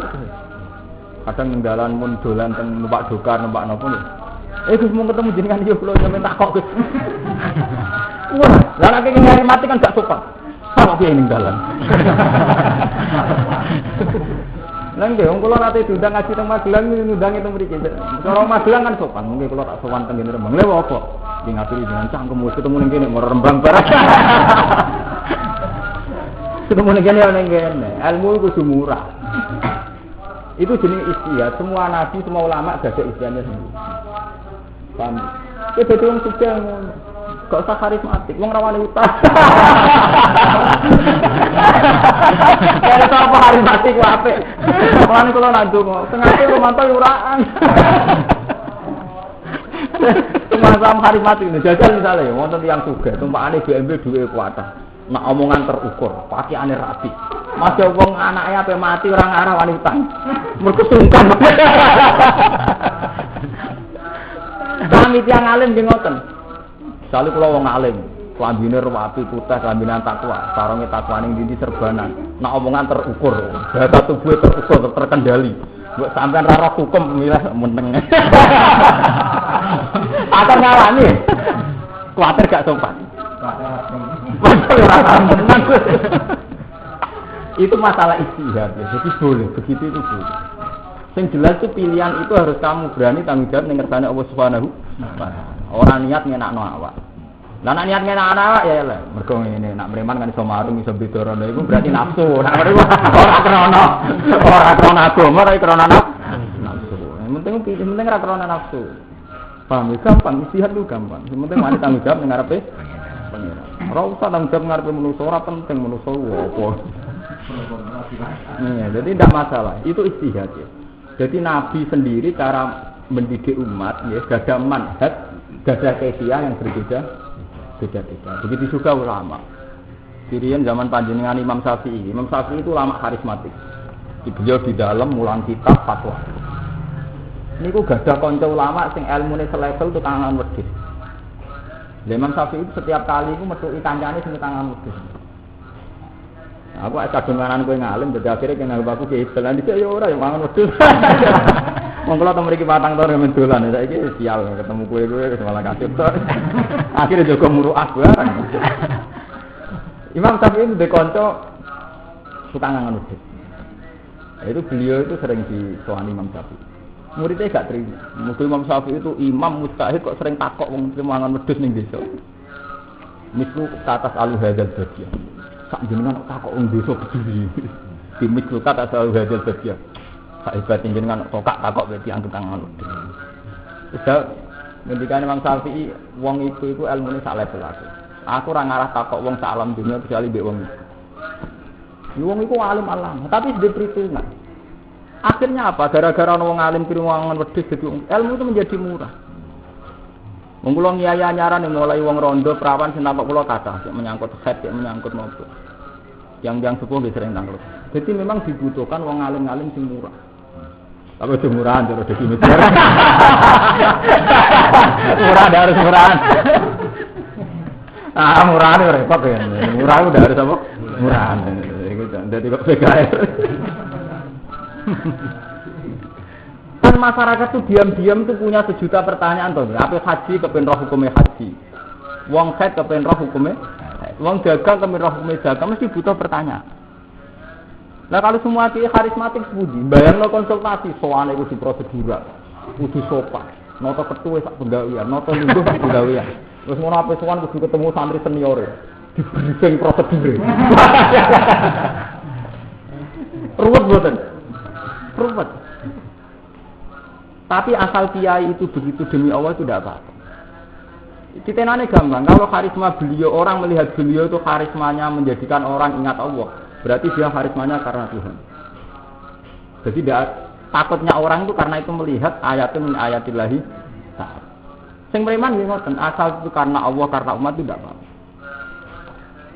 Kadang teng dalan mun dolan teng numpak dokar, numpak napa nih. Gus mau ketemu jenengan yo kula sampeyan takok Gus. Wah, lah nek ngene mati kan gak sopan. Sama piye ning dalan. Lah nggih wong kula nate diundang ngaji teng Magelang ngundang teng mriki. Cara Magelang kan sopan, mungkin kula tak sowan teng ngene Rembang. Lha apa? Ki ngaturi jenengan cangkem wis ketemu ning kene mau Rembang barang. Ketemu ning kene ning kene. Ilmu iku kudu murah. Itu jenis istihad. Semua nabi, semua ulama ada istihadnya sendiri. Paham? Itu jadi orang suka gak usah karismatik, orang rawani utang. Kalau apa karismatik wape? Orang kalau nandu mau, tengah itu mantau uraan. Cuma sama karismatik ini, jajal misalnya, wonten yang suka, tumpakane BMW duwe kuatah. Nak omongan terukur, pakaiane rapi. Masih wong anaknya apa mati orang arah wani utang. Mergo sungkan. Kami tiang alim nggih ngoten. Misale kula wong alim, klambine rapi putih, klambine takwa, sarunge takwa ning ndi serbanan. Nak omongan terukur, data tubuhe terukur, terkendali. Mbok sampean ra roh hukum milih meneng. Akan ngalami. Kuwatir gak sopan. Itu masalah istihad ya. Jadi boleh, begitu itu boleh. Yang jelas itu pilihan itu harus kamu berani tanggung jawab ning ngersane Allah Subhanahu wa taala. Ora niat ngenakno awak. Lah nek niat ngenakno awak ya lho. Mergo ngene, nak mreman kan iso marung iso beda rono iku berarti nafsu. Nak ora krana agama, ora krana nafsu. Yang penting ora krana nafsu. Paham ya, gampang istihad itu gampang. Yang penting wani tanggung jawab ning ngarepe pangeran. Ora usah tanggung jawab ngarepe manusa, ora penting manusa apa. Jadi tidak masalah. Itu istihad ya. Jadi Nabi sendiri cara mendidik umat ya, gada manhaj, gada kefiah yang berbeda-beda. Begitu juga ulama. Kirian zaman panjenengan Imam Syafi'i. Imam Syafi'i itu ulama karismatik. Beliau di dalam mulang kitab fatwa. Ini ku gada kanca ulama sing ilmune selevel tukangan wedhus. Imam Syafi'i itu setiap kali itu metuki kancane sing tukangan wedhus. Aku kadunganan kowe ngalim dadi akhire kena aku ki dolan dhisik ya ora ya mangan wedhus. Wong kula teng mriki 4 tahun men dolan saiki sial ketemu kowe malah kasih to. Akhire jaga muruah bareng. Imam Syafi'i itu kanca tukang ngangan wedhus. Itu beliau itu sering disowani Imam Syafi'i. Muridnya gak terima. Mungkin Imam Syafi'i itu imam mustahid kok sering takok wong mangan wedhus ning desa. Misku atas alu hadzal bagian. Sak jenengan takok wong desa peduli. Dimik lukat asal hadzal bagian. Sak hebat jenengan takok berarti ang tukang mangan wedhus. Wis ngendikane Imam Syafi'i wong iku ilmune sak level aku. Aku ora ngarah takok wong sak alam dunia kecuali mbek wong iku. Wong iku alim tapi diperhitungkan. Akhirnya apa? Gara-gara wong alim kiri mangan wedhus dadi ilmu itu menjadi murah. Wong kula ngiyai anyaran mulai wong rondo perawan sing tampak kula kathah sing menyangkut head, sing menyangkut nopo. Yang sepuh nggih sering tanglet. Jadi memang dibutuhkan wong alim-alim sing murah. Tapi itu murahan terus dadi mikir. Murah harus murahan. Murahan ya repot ya. Murah udah harus apa? Murahan. Jadi kok PKR. Kan masyarakat tuh diam-diam tuh punya sejuta pertanyaan tuh. Apa haji kepen roh hukumnya haji? Wong haid kepen roh hukumnya? Wong dagang kepen roh hukumnya dagang mesti butuh pertanyaan. Nah kalau semua kiai karismatik sebudi, bayangno konsultasi soalnya itu di prosedural, kudu sopan, noto ketua sak penggawean, noto lungguh sak penggawean. Terus mau apa sowan kudu ketemu santri senior, di briefing prosedur. Ruwet boten, ruwet. Tapi asal kiai itu begitu demi Allah itu tidak apa-apa. Ditenane gampang. Kalau karisma beliau, orang melihat beliau itu karismanya menjadikan orang ingat Allah. Berarti dia karismanya karena Tuhan. Jadi takutnya orang itu karena itu melihat ayatnya min ayatillahi ta'ala. Sing preman nggih ngoten, asal itu karena Allah karena umat itu tidak apa-apa.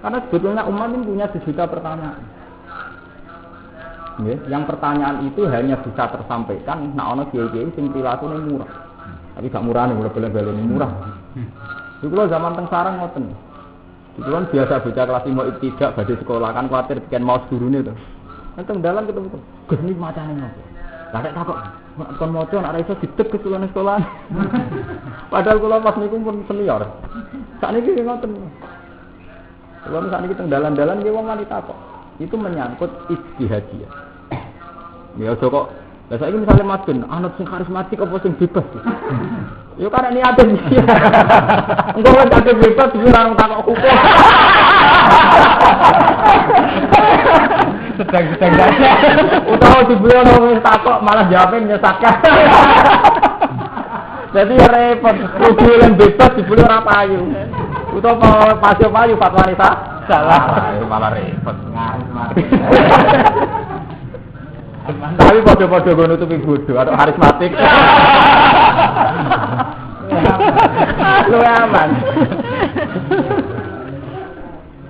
Karena sebetulnya umat ini punya sejuta pertanyaan. Yang pertanyaan itu hanya bisa tersampaikan nek ana kiai-kiai sing prilakune murah. Tapi gak murah nih, boleh-boleh murah. Dulu zaman teng sarang ngoten. Itu kan biasa bocah kelas 5 ibtidak badhe sekolah kan kuwatir bikin maus gurune to. Nang dalan ketemu, "Gus niki macane ngopo?" Lah nek takok, "Kon maca nek ora iso dideg ke sekolah." Padahal kula pas niku pun senior. Sakniki ngoten. Kula sakniki teng dalan-dalan nggih wong wanita kok. Itu menyangkut ijtihadiyah. Ya aja kok. Lah saiki misale madun, anut sing karismatik apa sing bebas? Yo karena niatin iki. Engko wong tak bebas ora takok hukum. Sedang-sedang aja. Utawa dibeli ono takok malah jawabnya menyesatkan. Jadi repot, kudu yang bebas dibeli ora payu. Utawa pasio payu fatwane salah. Malah repot. Tapi podo-podo gue nutupi bodoh atau karismatik. Lu aman.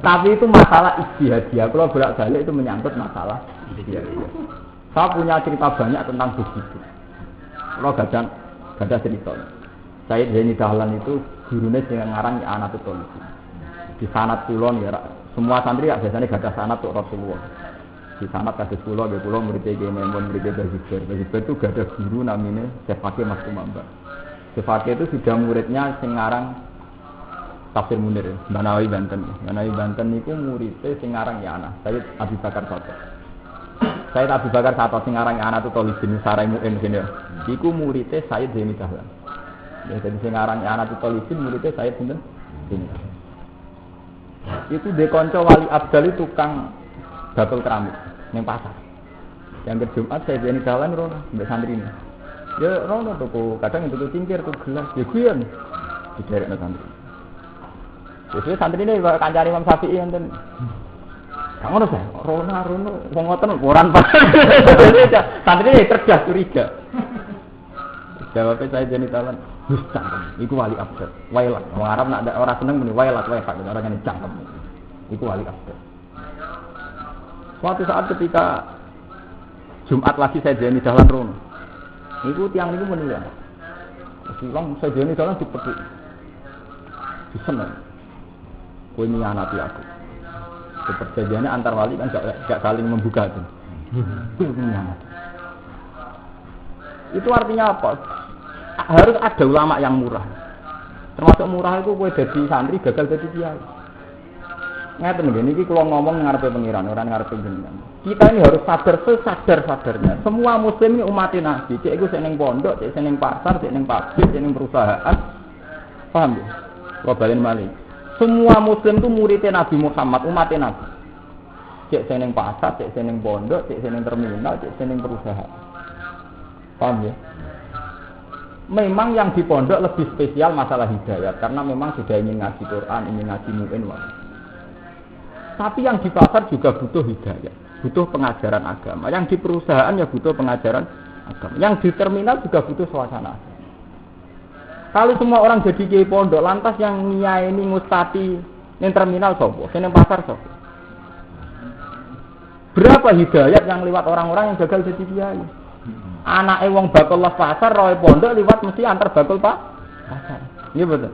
Tapi itu masalah ijtihadiyah. Kalau bolak-balik itu menyangkut masalah ijtihadiyah. Saya punya cerita banyak tentang begitu. Kalau gada cerita. Sayyid Zaini Dahlan itu gurunya dengan ngarang ya anak itu di sanad kulon ya. Semua santri ya biasanya gada sanad untuk Rasulullah. Di sanad kasus pulau, di pulau muridnya Kiai Maimun, muridnya Bazibar. Bazibar itu gak ada guru namanya Syekh Fakih Mas Kumamba. Syekh Fakih itu sudah muridnya sing ngarang Tafsir Munir, Banawi Banten. Banawi Banten itu muridnya sing ngarang ya anak Sayyid Abi Bakar Sato. Sayyid Abi Bakar Sato sing ngarang ya anak itu Tolibin Sarai Mu'in sini. Iku muridnya Sayyid Zaini Dahlan. Ya, jadi sing ngarang ya anak itu Tolibin muridnya Sayyid Zaini Dahlan. Itu dekonco wali abdal itu tukang bakul keramik ning pasar. Yang ke Jumat saya Zaini Dahlan rono mbek santri ini. Ya rono tuku, kadang itu cingkir tuh gelas, ya guyon. Diderekno santri. Wis santri ini kancane Imam Syafi'i enten. Kang ngono sih, rono wong ngoten koran Pak. Santri ini cerdas curiga. Jawabnya saya Zaini Dahlan, "Wis cangkem, iku wali abdal. Wailat, wong Arab nak ora seneng muni wailat, orang yang cangkem. Iku wali abdal." Suatu saat ketika Jumat lagi saya Zaini Dahlan rono. Iku tiang niku menilai. Silang saya Zaini Dahlan dipethuk. Diseneng. Kowe nyianati aku. Perjanjiannya antar wali kan gak saling membuka itu. Itu artinya apa? Harus ada ulama yang murah. Termasuk murah itu kowe dadi santri gagal dadi kiai. Ngeten nggih niki kula ngomong ngarepe pengiran, ora ngarepe jenengan. Kita ini harus sadar sesadar-sadarnya. Semua muslim ini umat Nabi. Cek iku sing ning pondok, cek sing ning pasar, cek ning pabrik, cek ning perusahaan. Paham ya? Kula balen malih. Semua muslim itu murid Nabi Muhammad, umat Nabi. Cek sing ning pasar, cek sing ning pondok, cek sing ning terminal, cek sing ning perusahaan. Paham ya? Memang yang di pondok lebih spesial masalah hidayat karena memang sudah ingin ngaji Quran, ingin ngaji mu'in. Tapi yang di pasar juga butuh hidayah, butuh pengajaran agama. Yang di perusahaan ya butuh pengajaran agama. Yang di terminal juga butuh suasana. Kalau semua orang jadi kiai pondok, lantas yang nyai ini ngustati yang terminal sopo, yang pasar sopo. Berapa hidayat yang lewat orang-orang yang gagal jadi kiai? Anak wong bakul los pasar, roy pondok lewat mesti antar bakul pasar. Iya betul.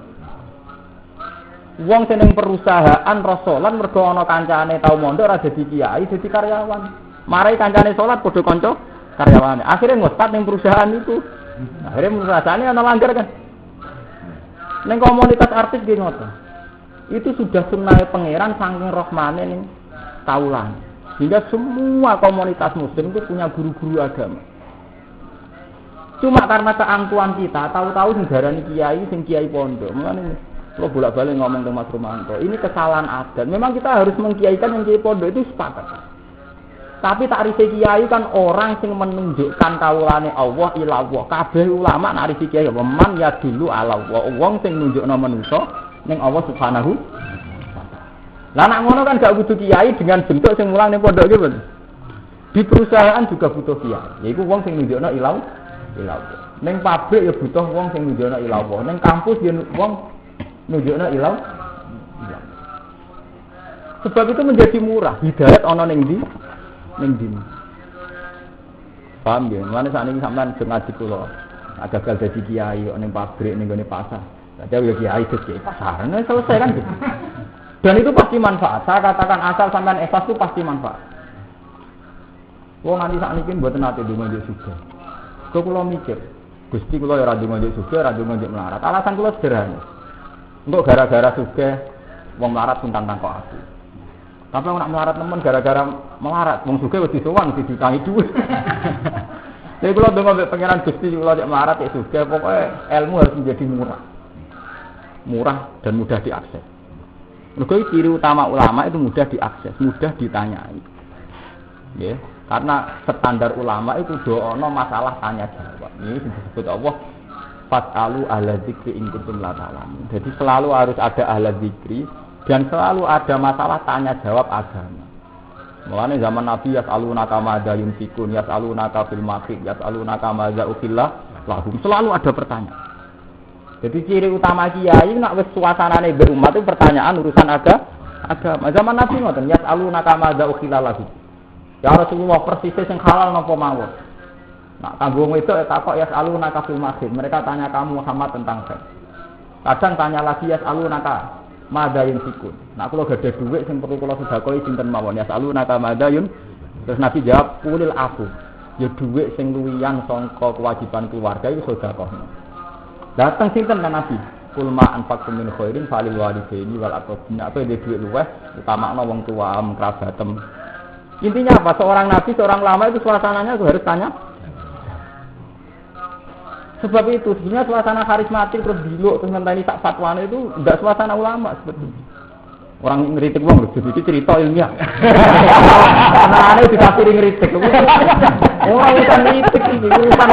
Wong sing ning perusahaan ros salat mergo ana kancane tau mondok ora dadi kiai, dadi karyawan. Marai kancane salat padha kanca karyawane. Akhire ngostat ning perusahaan itu. Akhire perusahaane ana langgar kan. Ning komunitas artis nggih ngoten. Itu sudah sunnahe pangeran saking rahmane ning kaulan. Sehingga semua komunitas muslim itu punya guru-guru agama. Cuma karena keangkuhan kita, tahu-tahu sing darani kiai, sing kiai pondok. Mulane kalau bolak-balik ngomong ke Mas Romanto, ini kesalahan adat. Memang kita harus mengkiaikan yang kiai pondok itu sepakat. Tapi takrife kiai kan orang sing menunjukkan kaulane Allah ila Allah. Kabeh ulama nakrifi kiai man ya dulu ala Allah. Wong sing nunjukno manusa ning Allah Subhanahu. Lah nek ngono kan gak butuh kiai dengan bentuk sing mulang ning pondok iki, di perusahaan juga butuh kiai. Yaiku wong sing nunjukno ila Allah. Ning pabrik ya butuh wong sing nunjukno ila Allah. Ning kampus ya wong nunjukno ila Allah. Sebab itu menjadi murah. Hidayat ana ning ndi? Ning ndi. Paham ya? Mulane sakniki sampean sing ngaji kula. Agak gagal dadi kiai ning pabrik ning gone pasar. Dadi ya kiai dadi pasar. Nah selesai kan gitu. Dan itu pasti manfaat. Saya katakan asal sampean ikhlas itu pasti manfaat. Wong nganti sakniki mboten nate ndonga njuk sugih. Kok kula mikir, Gusti kula ya ora ndonga njuk sugih, ora ndonga njuk melarat. Alasan kula sederhana. Engko gara-gara sugih wong melarat pun tantang kok aku. Tapi wong nak melarat nemen gara-gara melarat, wong sugih wis disowan ditangi dhuwit. Jadi kula ndonga mbek pangeran Gusti kula cek melarat cek sugih, pokoke ilmu harus menjadi murah. Murah dan mudah diakses. Mergo ciri utama ulama itu mudah diakses, mudah ditanyai. Ya, karena standar ulama itu dono masalah tanya jawab. Ini disebut Allah fasalu ahla dzikri in kuntum la ta'lamun. Jadi selalu harus ada ahla dzikri dan selalu ada masalah tanya jawab agama. Mulane zaman Nabi yas'alunaka madza yunfikun, yas'alunaka fil maqid, yas'alunaka madza ukhillah lahum. Selalu ada pertanyaan. Jadi ciri utama kiai nak wis suasanane mbek umat itu pertanyaan urusan agama. Zaman Nabi ngoten, yas'alunaka madza ukhillah lahum. Ya Rasulullah persis sing halal napa mawon. Nak kanggo wedok takok yas'alunaka fil maqid. Mereka tanya kamu Muhammad tentang seks. Kadang tanya lagi yas'alunaka madza yunfikun. Nak kula gadah dhuwit sing perlu kula sedekahi sinten mawon yas'alunaka madza yun. Terus Nabi jawab qulil afu. Ya dhuwit sing luwihan sangka kewajiban keluarga iku sedekah. Datang sinten kan Nabi, kulma anfaqtum min khairin falil walidaini wal aqrabin. Apa dia duit luweh utamakno wong tua kerabatem. Intinya apa? Seorang nabi, seorang ulama itu suasananya harus tanya. Sebab itu sebenarnya suasana karismatik terus diluk terus ngenteni sak fatwane itu enggak suasana ulama sebetulnya. Orang ngritik wong lho, jadi cerita ilmiah. Anane ditafsiri ngritik. Ora urusan ngritik iki urusan.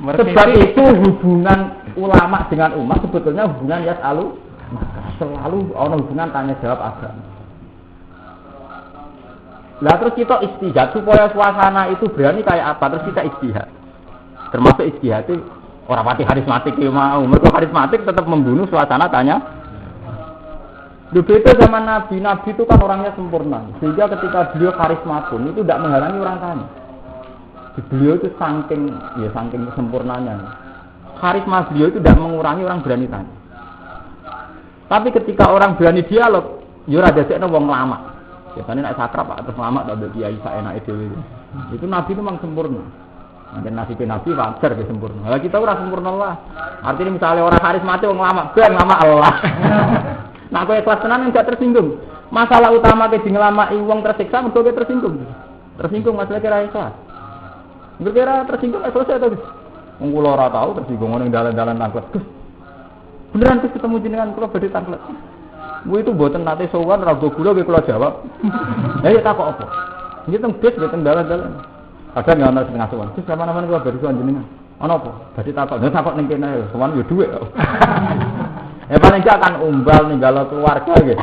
Sebab itu hubungan ulama dengan umat sebetulnya hubungan yas'alu selalu ada hubungan tanya jawab agama. Lah terus kita ijtihad supaya suasana itu berani kayak apa? Terus kita ijtihad. Termasuk ijtihad itu orang pati karismatik ya mau. Mereka karismatik tetap membunuh suasana tanya. Beda zaman Nabi. Nabi itu kan orangnya sempurna. Sehingga ketika beliau karisma pun itu tidak menghalangi orang tanya. Beliau itu saking sempurnanya. Karisma beliau itu tidak mengurangi orang berani tanya. Tapi ketika orang berani dialog, yo ora dadekno wong lama. Biasanya nek sakrap atau lama tak ada kiai sak enake dhewe. Itu Nabi itu memang sempurna. Dan Nabi wajar dia sempurna. Lah kita ora sempurna lah. Artinya misalnya orang karismatik wong lama, ben lama Allah. Nah kowe ikhlas tenan enggak tersinggung. Masalah utama ke ngelamai wong tersiksa mergo tersinggung. Tersinggung masalah kira ikhlas. Kira tersinggung selesai to, Gus. Wong kula ora tau tersinggung ning dalan-dalan tanglet. Gus. Beneran Gus ketemu jenengan kula badhe tanglet. Bu itu mboten nate sowan ra go gula kula jawab. Lah ya takok apa? Nggih teng bis mboten dalan-dalan. Kadang ya ana setengah sowan. Gus sama-sama kula badhe sowan jenengan. Ana apa? Badhe takok. Lah takok ning kene sowan ya dhuwit kok. Paling gak kan umbal ninggalo keluarga nggih.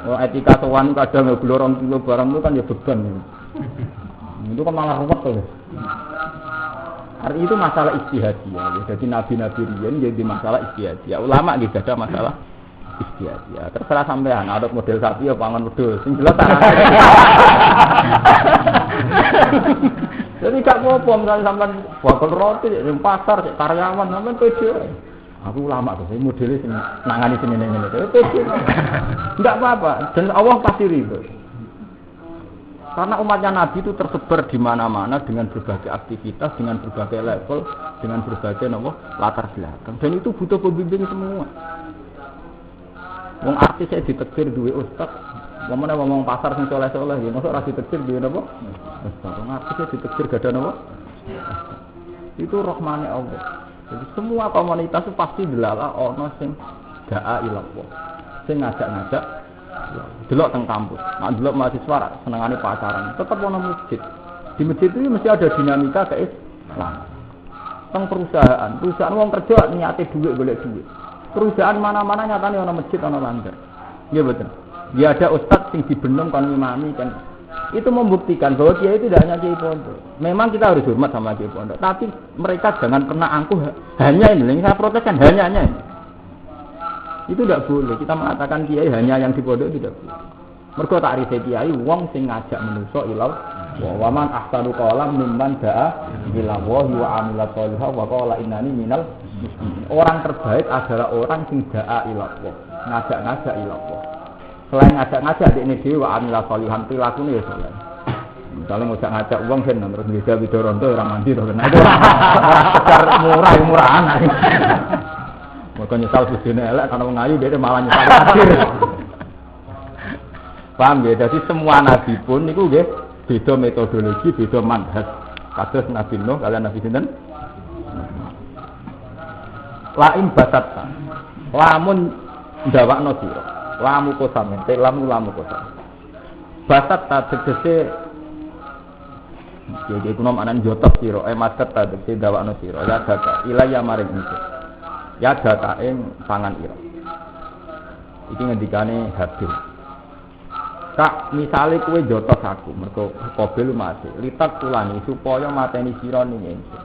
Oh etika sowan kadang ya glorong kilo barang itu kan ya beban. Itu kan malah ruwet to. Hari itu masalah ijtihadiyah. Jadi nabi-nabi riyen jadi masalah ijtihadiyah. Ulama nggih ada masalah ijtihadiyah. Terserah sampean ada model sapi ya pangan wedhus. Sing jelas jadi gak apa-apa misalnya sampean bakal roti di pasar karyawan sampean pede. Aku ulama tuh, modelnya sing nangani sing ngene-ngene. Enggak apa-apa, dan Allah pasti ridho. Karena umatnya Nabi itu tersebar di mana-mana dengan berbagai aktivitas, dengan berbagai level, dengan berbagai latar belakang. Dan itu butuh pembimbing semua. Wong artis saya ditegur duwe ustaz, ngomongnya ngomong pasar sing soleh-soleh, ya masa ora ditegur duwe napa? Ustaz. Wong artis saya ditegur gak ada napa? Itu rahmane Allah. Jadi semua komunitas itu pasti delala ana sing da'a ilallah. Sing ngajak-ngajak delok teng kampus. Nah, delok mahasiswa senengane pacaran, tetep ana masjid. Di masjid itu mesti ada dinamika Islam. Teng perusahaan wong kerja niate dhuwit golek dhuwit. Perusahaan mana-mana nyatane ana masjid ana langgar. Iya betul. Ya ada ustaz sing dibenung kon ngimami kan. Itu membuktikan bahwa kiai itu tidak hanya kiai pondok. Memang kita harus hormat sama kiai pondok, tapi mereka jangan pernah angkuh hanya ini. Yang saya protes kan hanya ini. Itu tidak boleh. Kita mengatakan kiai hanya yang di pondok tidak boleh. Mergo takrife kiai wong sing ngajak manusa ila wa man ahsanu qalam mimman da'a ila wa amila sholihah wa qala innani minal muslimin. Orang terbaik adalah orang sing da'a ila Allah, ngajak-ngajak ila Allah. Selain ngajak-ngajak dekne dhewe wa amila sholihan pilakune ya saleh. Misalnya ngajak wong kan terus ngejak Widoronto ora mandi to kan. Itu sekedar murah-murahan. Mergo nyesal bojone elek karena wong ayu dhek malah nyesal akhir. Paham ya? Jadi semua nabi pun niku nggih beda metodologi, beda manhaj. Kados Nabi Nuh kalian Nabi sinten? Laim basatta. Lamun ndawakno sira. Lamu kosam, lamu kosam. Basatta tegese jadi kuno maknane jotos sira, maset tegese ndawakno sira. Ya data ilaya maring ingsun. Ya data ing tangan ira. Iki ngendikane Habil. Kak, misale kowe jotos aku, mergo Qabil mati. Litak tulani supaya mateni sira ning ingsun.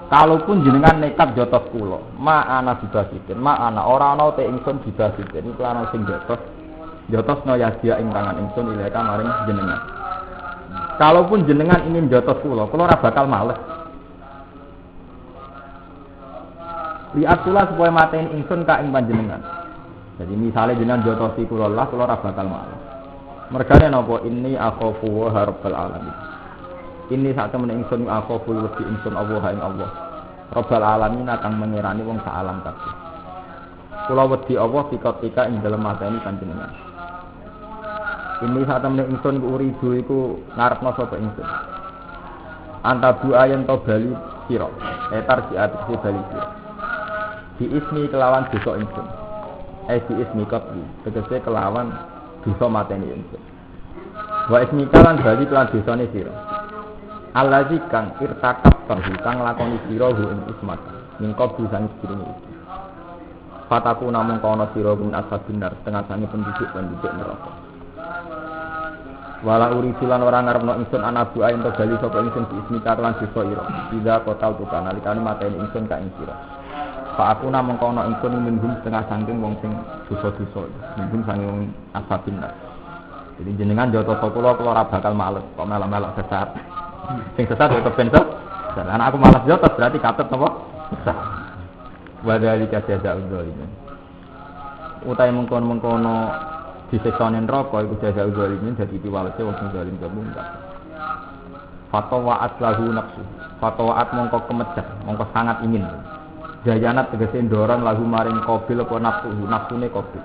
Kalaupun jenengan nekat jotos kula, ma ana dibasitin, ma ana ora ana te ingsun dibasitin. Iku ana sing jotosno ya dia ing tangan ingsun ileka maring jenengan. Kalaupun jenengan ingin jotos kula ora bakal males. Lihat kula supaya mateni ingsun ka ing panjenengan. Jadi misale jenengan jotosi kula ora bakal males. Mergane napa inni akhafu wa rabbal alamin. Ini sak temen ingsun akhafu wedi ingsun Allah ing Allah. Rabbal alamin kang mengerani wong sak alam kabeh. Kula wedi Allah pika-pika ing dalem mateni panjenengan. Ini sak temen ingsun uridu iku ngarepno sapa ingsun. Antabu ayen to bali sira. Etar si ati bali sira. Di ismi kelawan dosa ingsun. Di ismi qabli. Tegese kelawan dosa mateni ingsun. Wa ismika lan bali kelan dosane sira. Allazi kang irtakab kang lakoni sira hu ing ismat. Mingko busane sedurunge iki. Fataku namung kono sira min ashabinar setengah sange penduduk neraka. Wala urisilan ora ngarepno ingsun anabu ayen to bali sapa ingsun di ismika lan dosa ira. Ida kotal tukana nalikane mateni ingsun ka ing sira. Pak aku namung kono ingsun minhum setengah saking wong sing dosa-dosa. Minhum sange wong ashabinar. Jadi jenengan jotos kula ora bakal males kok melok-melok sesat. Sing sesat yo kepen sesat. Karena aku malas jotos berarti katut napa? Sesat. Wadhalika jazaa'ul zalimin. Utahe mengkon-mengkono diseksane neraka iku jazaa'ul zalimin dadi piwalese wong sing zalim kabeh. Fatawa'at lahu nafsu. Fatawa'at mongko kemejat, mongko sangat ingin. Jayanat tegese ndorong lahu maring Qabil apa nafsune Qabil.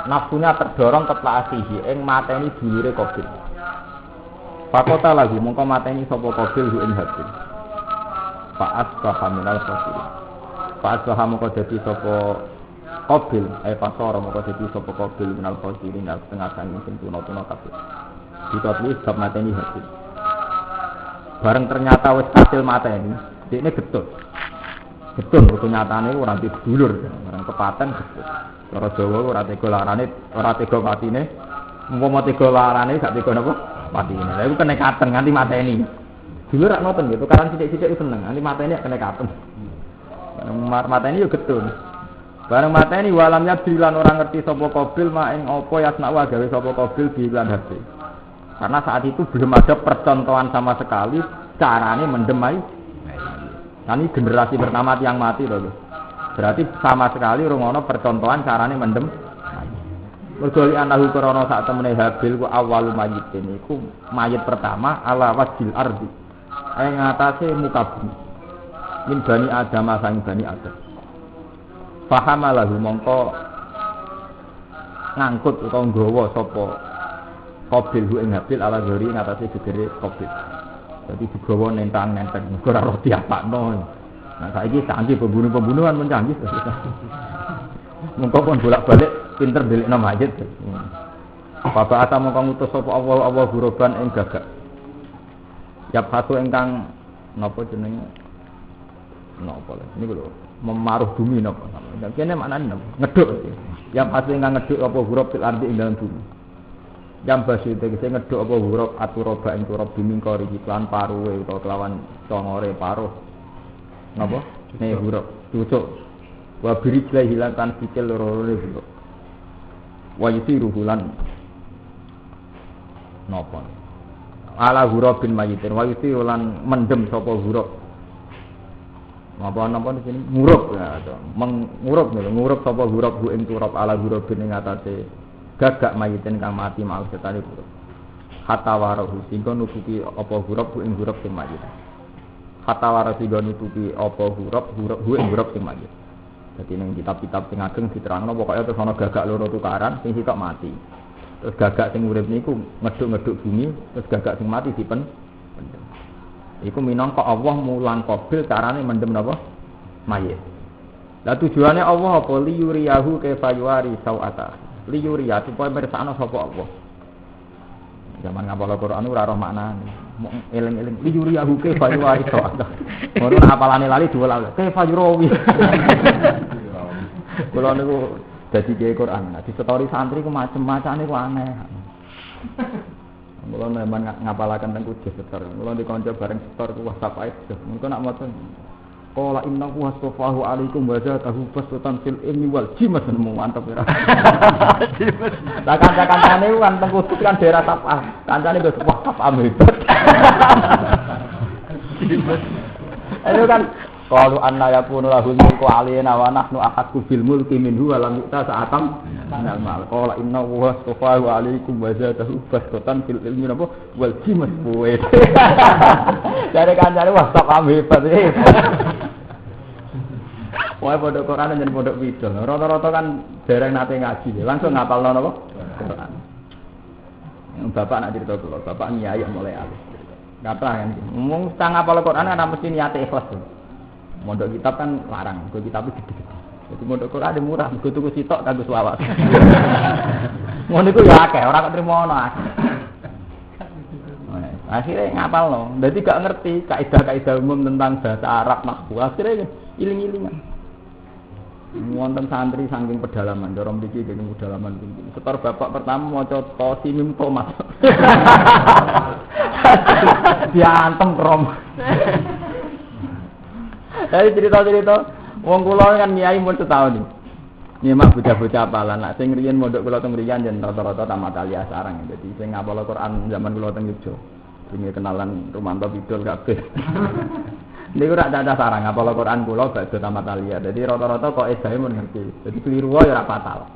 Nafsunya terdorong ke plasihi ing mateni dulure Qabil. Fakota lagu mongko mateni sapa Qabil hu ing Habil. Fa'as kahaminal qabil. Fa'as mongko dadi sapa Qabil pasara mongko dadi sapa Qabil minal qabilin setengah sange sing tuna-tuna kabeh. Dikotli sebab mateni Habil. Bareng ternyata wis kasil mateni, dekne getun. Getun nyatane ora dulur, bareng kepaten getun. Cara Jawa ora tega larane, ora tega matine. Umpama tega larane gak tega napa? Matine. Lha iku kenekaten nganti mateni. Dulu rak ngoten gitu, tukaran sithik-sithik seneng, nganti mateni kenekaten. Mateni yo getun. Bareng mateni walamnya bilan orang ngerti sapa Qabil mak ing apa yasna wa gawe sapa Qabil bilan hati. Karena saat itu belum ada percontohan sama sekali carane mendem air. Nah, ini generasi pertama yang mati loh. Berarti sama sekali rungono percontohan carane mendem. Mergo li anahu krana sak temene Habil ku awwalu mayitin iku mayit pertama ala wajil ardi. Ing atase muka bumi. Min bani Adam sang bani Adam. Fahamalahu mongko ngangkut utawa nggawa sapa Qabil hu ing Habil ala gori ing atase gegere Qabil. Dadi digawa nentang-nenteng ora roh diapakno. Nah saiki canggih pembunuhan mencanggih. Mengko pun bolak-balik pinter delikno mayit. Bapak ata mongko ngutus sapa Allah guroban ing gagak. Yap satu ingkang napa jenenge napa niku lho memaruh bumi napa. Kene maknane ngeduk. Yap satu ingkang ngeduk apa gurob fil ardi ing dalam bumi. Jam basi tegese ngeduk apa gurob aturoba ing turab bumi kori iklan paruwe utawa kelawan congore paruh. Napa? Ne gurob cucuk. Wa biribla hilangkan sikil loro-loro gurob. Wa yusiru hulan napa? Ala hurabin mayitin wa yusiru lan mendem sapa hurab. Napa di sini? Ngurub ya, mengurub lho, ngurub sapa hurab hu ing turab ala hurabin ing atase gagak mayitin kang mati mau setane hurab. Hatta warahu singgo nutupi apa hurab hu ing hurab sing mayit. Hatta warahu singgo nutupi apa hurab hu ing hurab sing mayit. Jadi ning kitab-kitab sing ageng diterangno pokoke terus ana gagak loro tukaran sing sitok mati. Terus gagak sing urip niku ngeduk-ngeduk bumi, terus gagak sing mati dipen. Iku minangka Allah mulang Qabil carane mendem napa? Mayit. Lah tujuane Allah apa liyuriyahu kaifa yuwari sauata. Liyuriya supaya mirsakno sapa Allah. Zaman ngapal Al-Qur'an ora roh maknane. Eling-eling liyuriyahu kaifa yuwari sauata. Ngono apalane lali dua kaifa yurawi. Kula niku dadi kiai Quran. Di story santri ku macam-macam niku aneh. Kula memang ngapalaken teng Kudus setor. Kula dikonco bareng setor ku WhatsApp ae. Mengko nak maca qala innahu wastafahu alaikum wa zatahu fasatan fil ilmi wal jimat mantap ya. Lah kanca-kancane kan teng Kudus kan daerah Tapah. Kancane wis WhatsApp hebat. Ayo kan qalu anna yakunu lahul mulku alaina wa nahnu ahqqu bil mulki minhu wa lam yu'ta sa'atam minal mal. Qala inna huwa astafahu 'alaikum wa zadahu bastatan fil ilmi wal jimas buwe. Dari kancane WhatsApp hebat. Wae pondok Quran yen pondok Widol. Rata-rata kan dereng nate ngaji, langsung ngapalno napa? Quran. Bapak nak cerita kula, bapak nyai mulai alis. Kata kan, ngomong tang ngapal Quran ana mesti niate ikhlas. Mondok kitab kan larang, kok kitab gede-gede. Jadi mondok Quran ada murah, kok tuku sitok kanggo selawat. Ngono iku ya akeh, ora kok trimo ono akeh. Akhirnya ngapalno, dadi gak ngerti kaidah-kaidah umum tentang bahasa Arab nahwu. Akhirnya iling-ilingan. Wonten santri saking pedalaman, cara mriki geng pedalaman tinggi. Setor bapak pertama maca Qasimim Thomas. Diantem krom. Dari cerita-cerita, wong kula kan nyai mun setahun iki. Nyemak bocah-bocah apalan, nek sing riyen mondok kula teng mriyan yen rata-rata tamat aliyah sarang. Dadi sing ngapal Quran zaman kula teng Yogya. Sing kenalan Rumanto Bidul kabeh. Niku ora ada sarang ngapal Quran kula badhe tamat aliyah. Dadi rata-rata kok edahe mun ngerti. Dadi keliru wae ora fatal.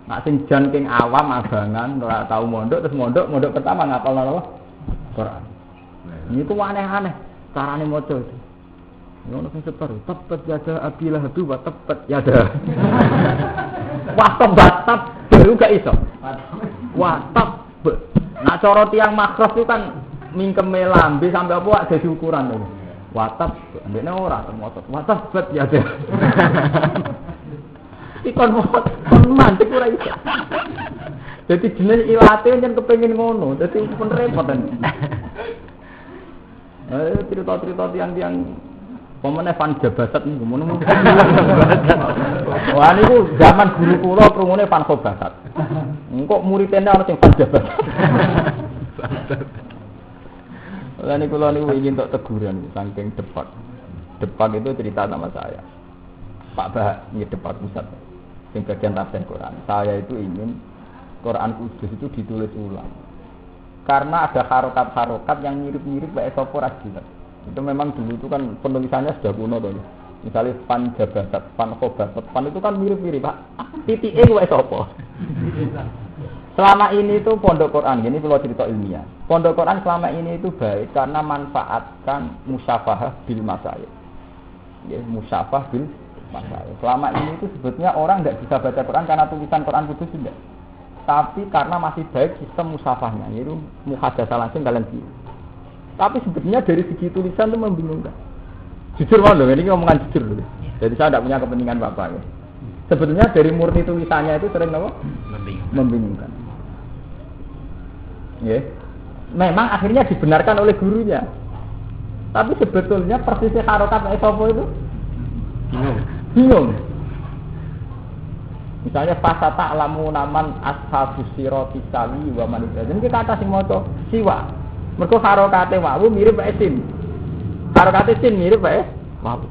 Nek sing jan king awam abangan ora tau mondok terus mondok pertama ngapal napa? Quran. Niku aneh-aneh carane maca itu. Ngono sing setor, tepat yada abilah hadu wa tepat yada. Wah tebat baru gak iso. Wah teb. Nah cara tiyang makros itu kan mingkeme lambe sampai apa wak dadi ukuran lho. Wah teb ndekne ora termotot. Wah tebat yada. Ikon mantik ora iso. Dadi jenenge ilate yen kepengin ngono, dadi pun repot kan. Cerita-cerita tiang-tiang pemene fan jabasat niku ngono. Wah niku zaman guru kula krungune fan jabasat. Engko muridene ana sing fan jabasat. Lah niku kula niku ingin tok teguran saking depak. Depak itu cerita sama saya. Pak Bah, ini depak pusat. Sing bagian tafsir Quran. Saya itu ingin Quran Kudus itu ditulis ulang. Karena ada harokat-harokat yang mirip-mirip kayak sapa ra jelas. Itu memang dulu itu kan penulisannya sudah kuno tuh. Misalnya fan jabasat, fan khobatat, fan itu kan mirip-mirip Pak. Titike kuwi sapa? Selama ini itu pondok Quran, ini kalau cerita ilmiah. Pondok Quran selama ini itu baik karena manfaatkan musyafahah bil masail. Ya, musyafah bil masail. Selama ini itu sebetulnya orang tidak bisa baca Quran karena tulisan Quran kudus tidak. Tapi karena masih baik sistem musyafahnya, yaitu muhadatsah langsung kalian sih. Tapi sebetulnya dari segi tulisan itu membingungkan. Jujur mau loh, ini ngomongan jujur loh. Jadi saya tidak punya kepentingan apa-apa ya. Sebetulnya dari murni tulisannya itu sering apa? Membingungkan. Ya. Memang akhirnya dibenarkan oleh gurunya. Tapi sebetulnya persisnya harokat esopo itu bingung. Misalnya fasata alamu naman ashabus sirati sawi wa man itu. Jadi kata sing maca siwa. Mergo harokate wawu mirip wae sin. Harokate sin mirip wae wawu.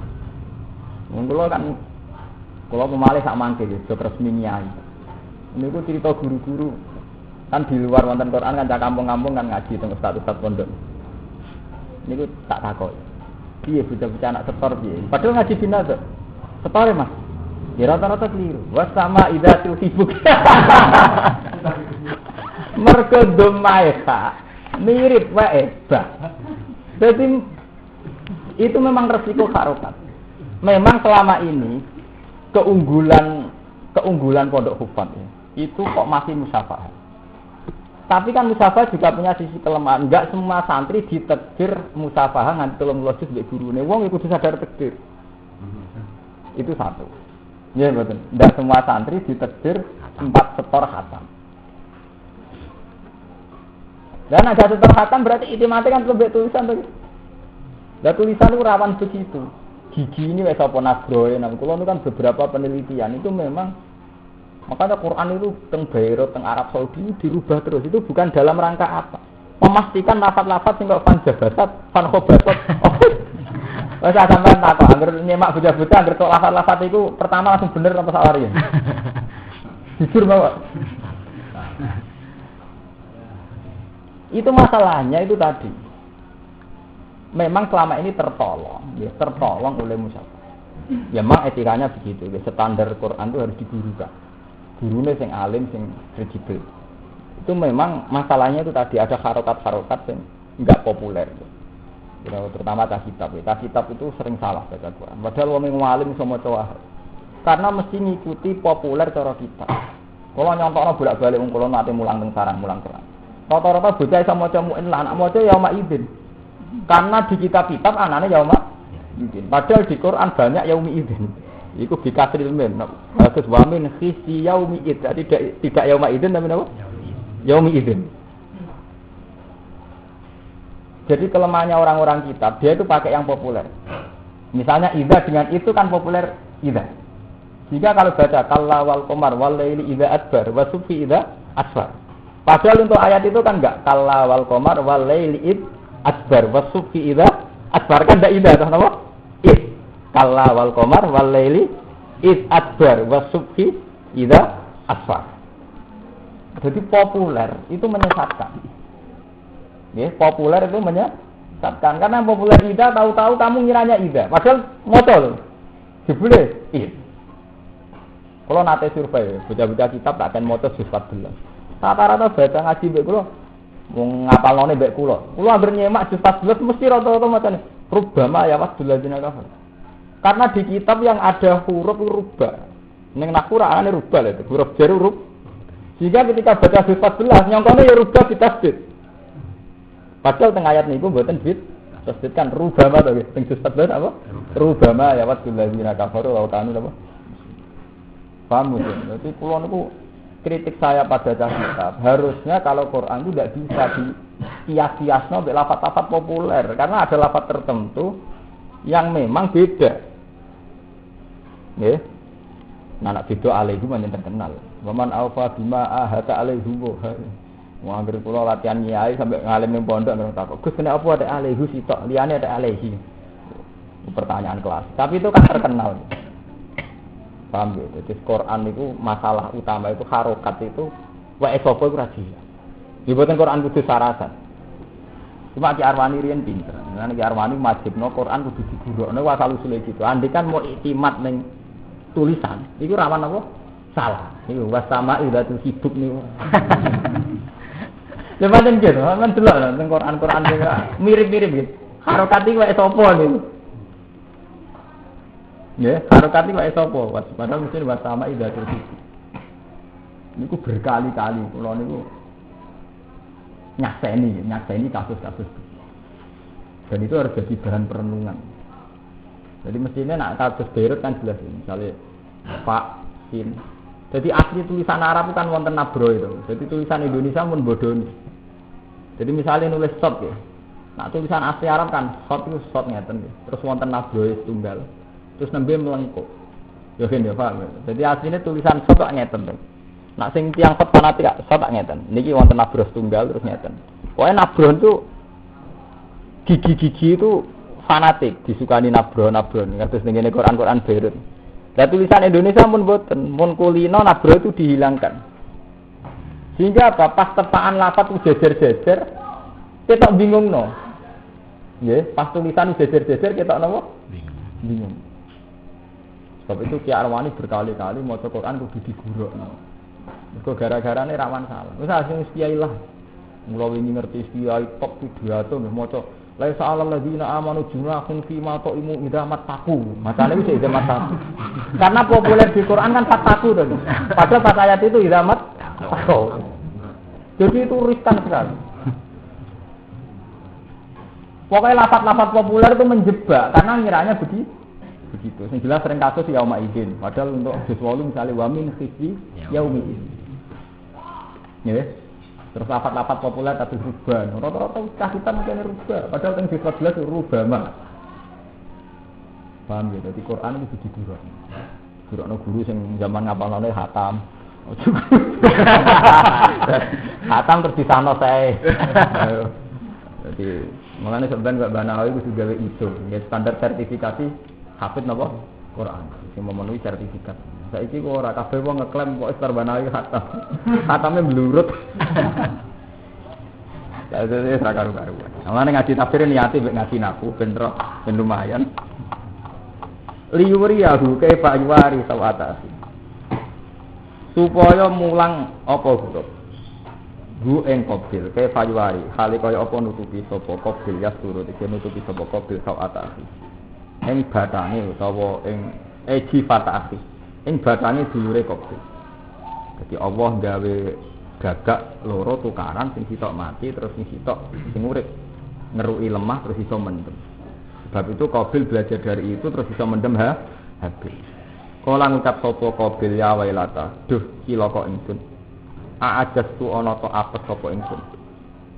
Wong kula kan kula pemalih sak mangke ya resmi nyai. Niku cerita guru-guru kan di luar wonten Quran kan cak kampung-kampung kan ngaji teng ustaz-ustaz pondok. Niku tak takoki. Piye bocah-bocah anak setor piye? Padahal ngaji bina to. Setor Mas. Ya rata-rata keliru. Was sama idzatul hibuk. Mergo domaeha mirip wae ba. Jadi itu memang resiko harokat. Memang selama ini keunggulan pondok hufat itu kok masih musyafah. Tapi kan musyafah juga punya sisi kelemahan. Enggak semua santri ditekdir musyafah nganti 30 juz mbek gurune. Wong iku kudu sadar tekdir. Itu satu. Ya betul. Enggak semua santri ditekdir 4 setor khatam. Dan ada setor khatam berarti itimate kan lebih tulisan tuh. Lah tulisan itu rawan begitu. Gigi ini wis apa nagroe nang kula itu kan beberapa penelitian itu memang makanya Quran itu teng Beirut, teng Arab Saudi dirubah terus. Itu bukan dalam rangka apa? Memastikan lafaz-lafaz sing kok fan jabasat, fan khobatat. Wes sampean takok anggere nyemak bocah-bocah anggere tok lafaz-lafaz iku pertama langsung bener apa salah ya? Jujur bawa. Itu masalahnya itu tadi. Memang selama ini tertolong oleh musyafah. Ya memang etikanya begitu. Ya, standar Quran itu harus digurukan. Gurunya sing alim, sing kredibel. Itu memang masalahnya itu tadi ada harokat-harokat yang enggak populer. Ya, terutama kitab. Ya. Kitab itu sering salah baca Quran. Padahal wong alim iso maca wae. Karena mesti ngikuti populer cara kita. Kalau nyontokno bolak-balik wong kula nate mulang teng sarang mulang Quran. Rata-rata bocah iso maca muin lah, anak maca ya maidin. Karena di kitab-kitab anane yauma idzin. Padahal di Quran banyak yaumi idzin. Iku bikasril mim. Terus wa min khisi yaumi id. Tidak yauma idzin tapi apa? Yaumi idzin. Jadi kelemahannya orang-orang kitab, dia itu pakai yang populer. Misalnya idza dengan itu kan populer idza. Jika kalau baca kalla wal qamar wal laili idza adbar wa subhi idza asfar. Padahal untuk ayat itu kan enggak kalla wal qamar wal laili id adbar wasubhi idza adbar kan ndak idza toh napa? Id. Kalla wal qamar wal laili id adbar wasubhi idza asfar. Jadi populer itu menyesatkan. Ya, populer itu menyesatkan karena populer idza tahu-tahu kamu ngiranya idza. Padahal moco lho. Jebule id. Kalau nate survei, baca-baca kitab tak akan moco 14. Rata-rata baca ngaji mbek kula wong ngapalane mbek kula. Kula anggere nyemak juz 14 mesti rata-rata macane rubama ya wasdul ladina kafir. Karena di kitab yang ada huruf rubah. Ning nahwu ana rubah lho, huruf jar huruf. Jika ketika baca juz 14 nyongkone ya rubah ditasdid. Padahal teng ayat niku mboten bid tasdid kan rubama to nggih. Teng juz 14 apa? Rubama ya wasdul ladina kafir wa kanu apa? Paham ya? Jadi kula niku kritik saya pada kitab, harusnya kalau Quran itu tidak bisa dikias-kiasno dengan lafaz-lafaz populer karena ada lafaz tertentu yang memang beda. Nggih. Nah, nak beda alaihi men terkenal. Waman alfa bima ahata alaihi wa. Wong anggere kula latihan nyai sampai ngalim ning pondok nang takok. Gus kena apa ada alaihi sitok, liyane ada alaihi. Pertanyaan kelas. Tapi itu kan terkenal. Paham ya? Jadi Quran itu masalah utama itu harokat itu wa esopo itu rajin. Dibuatkan Quran kudu syaratan. Cuma Ki Arwani riyen pinter. Nang Ki Arwani majibno Quran kudu digurukno asal usule gitu. Andai kan mau iktimat ning tulisan, iku rawan apa? Salah. Niku wasama idatul hidup niku. Lha pancen gitu, kan delok nang Quran sing mirip-mirip gitu. Harokat iki wae sapa niku? Nggih, harokat iki wae sapa? Padahal mesti wasama idatul hidup. Niku berkali-kali kula niku nyakseni kasus-kasus. Dan itu harus jadi bahan perenungan. Jadi mestinya nak kasus Beirut kan jelas ini. Misalnya Pak, Sin. Jadi asli tulisan Arab kan wonten nabro itu. Jadi tulisan Indonesia pun bodoni. Jadi misalnya nulis shot ya. Nah tulisan asli Arab kan shot itu shot ngeten ya. Terus wonten nabro tunggal. Terus nembe melengkuk. Ya kan ya Pak. Jadi aslinya tulisan shot kok ngeten tuh. Nak sing tiyang shot fanatik shot tak ngeten. Niki wonten nabro tunggal terus ngeten. Pokoke nabro itu gigi-gigi itu fanatik, disukani nabro. Kados ning ngene Quran Beirut. Lah tulisan Indonesia pun boten, mun kulino nabro itu dihilangkan. Sehingga apa? Pas tepaan lafaz jejer-jejer, ketok bingung no. Nggih, pas tulisan jejer-jejer ketok napa? Bingung. Sebab itu Ki Arwani berkali-kali maca Quran kudu digurukno. Mergo gara-garane rawan salah. Wis asing kiai lah. Mula wingi ngerti kiai top pidato nggih maca la sa'alal ladzina amanu junahum fi ma ta'imu idamat taku. Macane wis idamat taku. Karena populer di Quran kan fataku to. Padahal pas ayat itu idamat taku. Jadi itu riskan sekali. Pokoknya lafaz-lafaz populer itu menjebak karena ngiranya begitu. Yang jelas sering kasus yauma idzin. Padahal untuk juz 8 misalnya wa min khizyi yaumi idzin. Ya. Terus lafaz-lafaz populer tapi ruban. Rata-rata cacitan kene rubah. Padahal teng juz 14 rubama. Paham ya? Jadi Quran itu diguruk. Gurukno guru sing zaman ngapalane khatam. Khatam terus disano sae. Jadi makanya sebenarnya Mbak Banawi itu juga itu, ya standar sertifikasi hafid napa Quran, sing memenuhi sertifikat. Saiki kok ora kabeh wong ngeklaim kok Mbak Banawi khatam. Khatame blurut. Ya itu karu-karuan. Amane ngaji tafsir niate mek ngaji naku ben lumayan. Liwuri yahu ke Pak Yuwari sawatasi. Supaya mulang apa huruf gu ing qabil ke Pak Yuwari hale kaya apa nutupi sapa qabil ya surut iki nutupi sapa qabil sawatasi. Ing batange utawa ing fatasi. Ing batange dulure qabil. Dadi Allah gawe gagak loro tukaran sing sitok mati terus sing sitok sing urip ngeruki lemah terus iso mendem. Sebab itu Qabil belajar dari itu terus bisa mendem Habil. Kala ngucap sapa Qabil ya wailata, duh cilaka ingsun. A'ajastu ana ta apes sapa ingsun.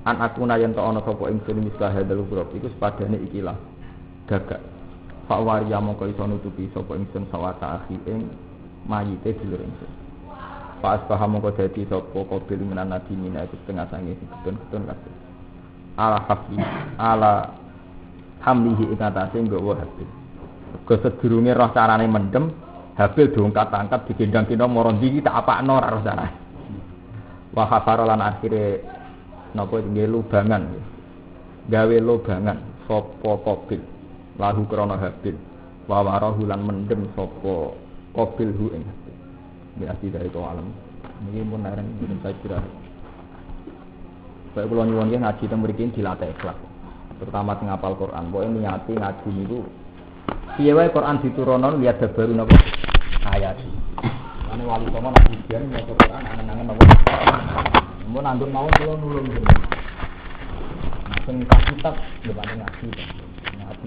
An akuna yen ta ana sapa ingsun mislah hadal grab iku sepadane ikilah gagak. Pak Waria mongko iso nutupi sapa ingsun sawata akhi ing mayite dulur ingsun. Pak Asbah mongko dadi sapa Qabil menan nadine iku setengah sange ketun-ketun kabeh. Ala hafi ala hamlihi ing atase nggawa Habil. Go sedurunge roh carane mendem, Habil diangkat-angkat digendang-gendong mara ndi tak apakno ora roh carane. Wa khafara lan akhire napa nggih lubangan. Gawe lubangan sapa Qabil lahu krana Habil. Wa warahu lan mendem sapa Qabil hu ing Habil. Biasa dari to alam. Niki mun nareng saya kira. Saya kula nyuwun nggih ngaji teng mriki dilatih ikhlas. Terutama sing hafal Quran, pokoke niati ngaji niku piye wae Quran diturunno lihat baru napa ayat. Mane wali songo nek ujian maca Quran angen-angen napa. Mun andur mawon kula nulung. Nah sing kitab yo ngaji. Ngaji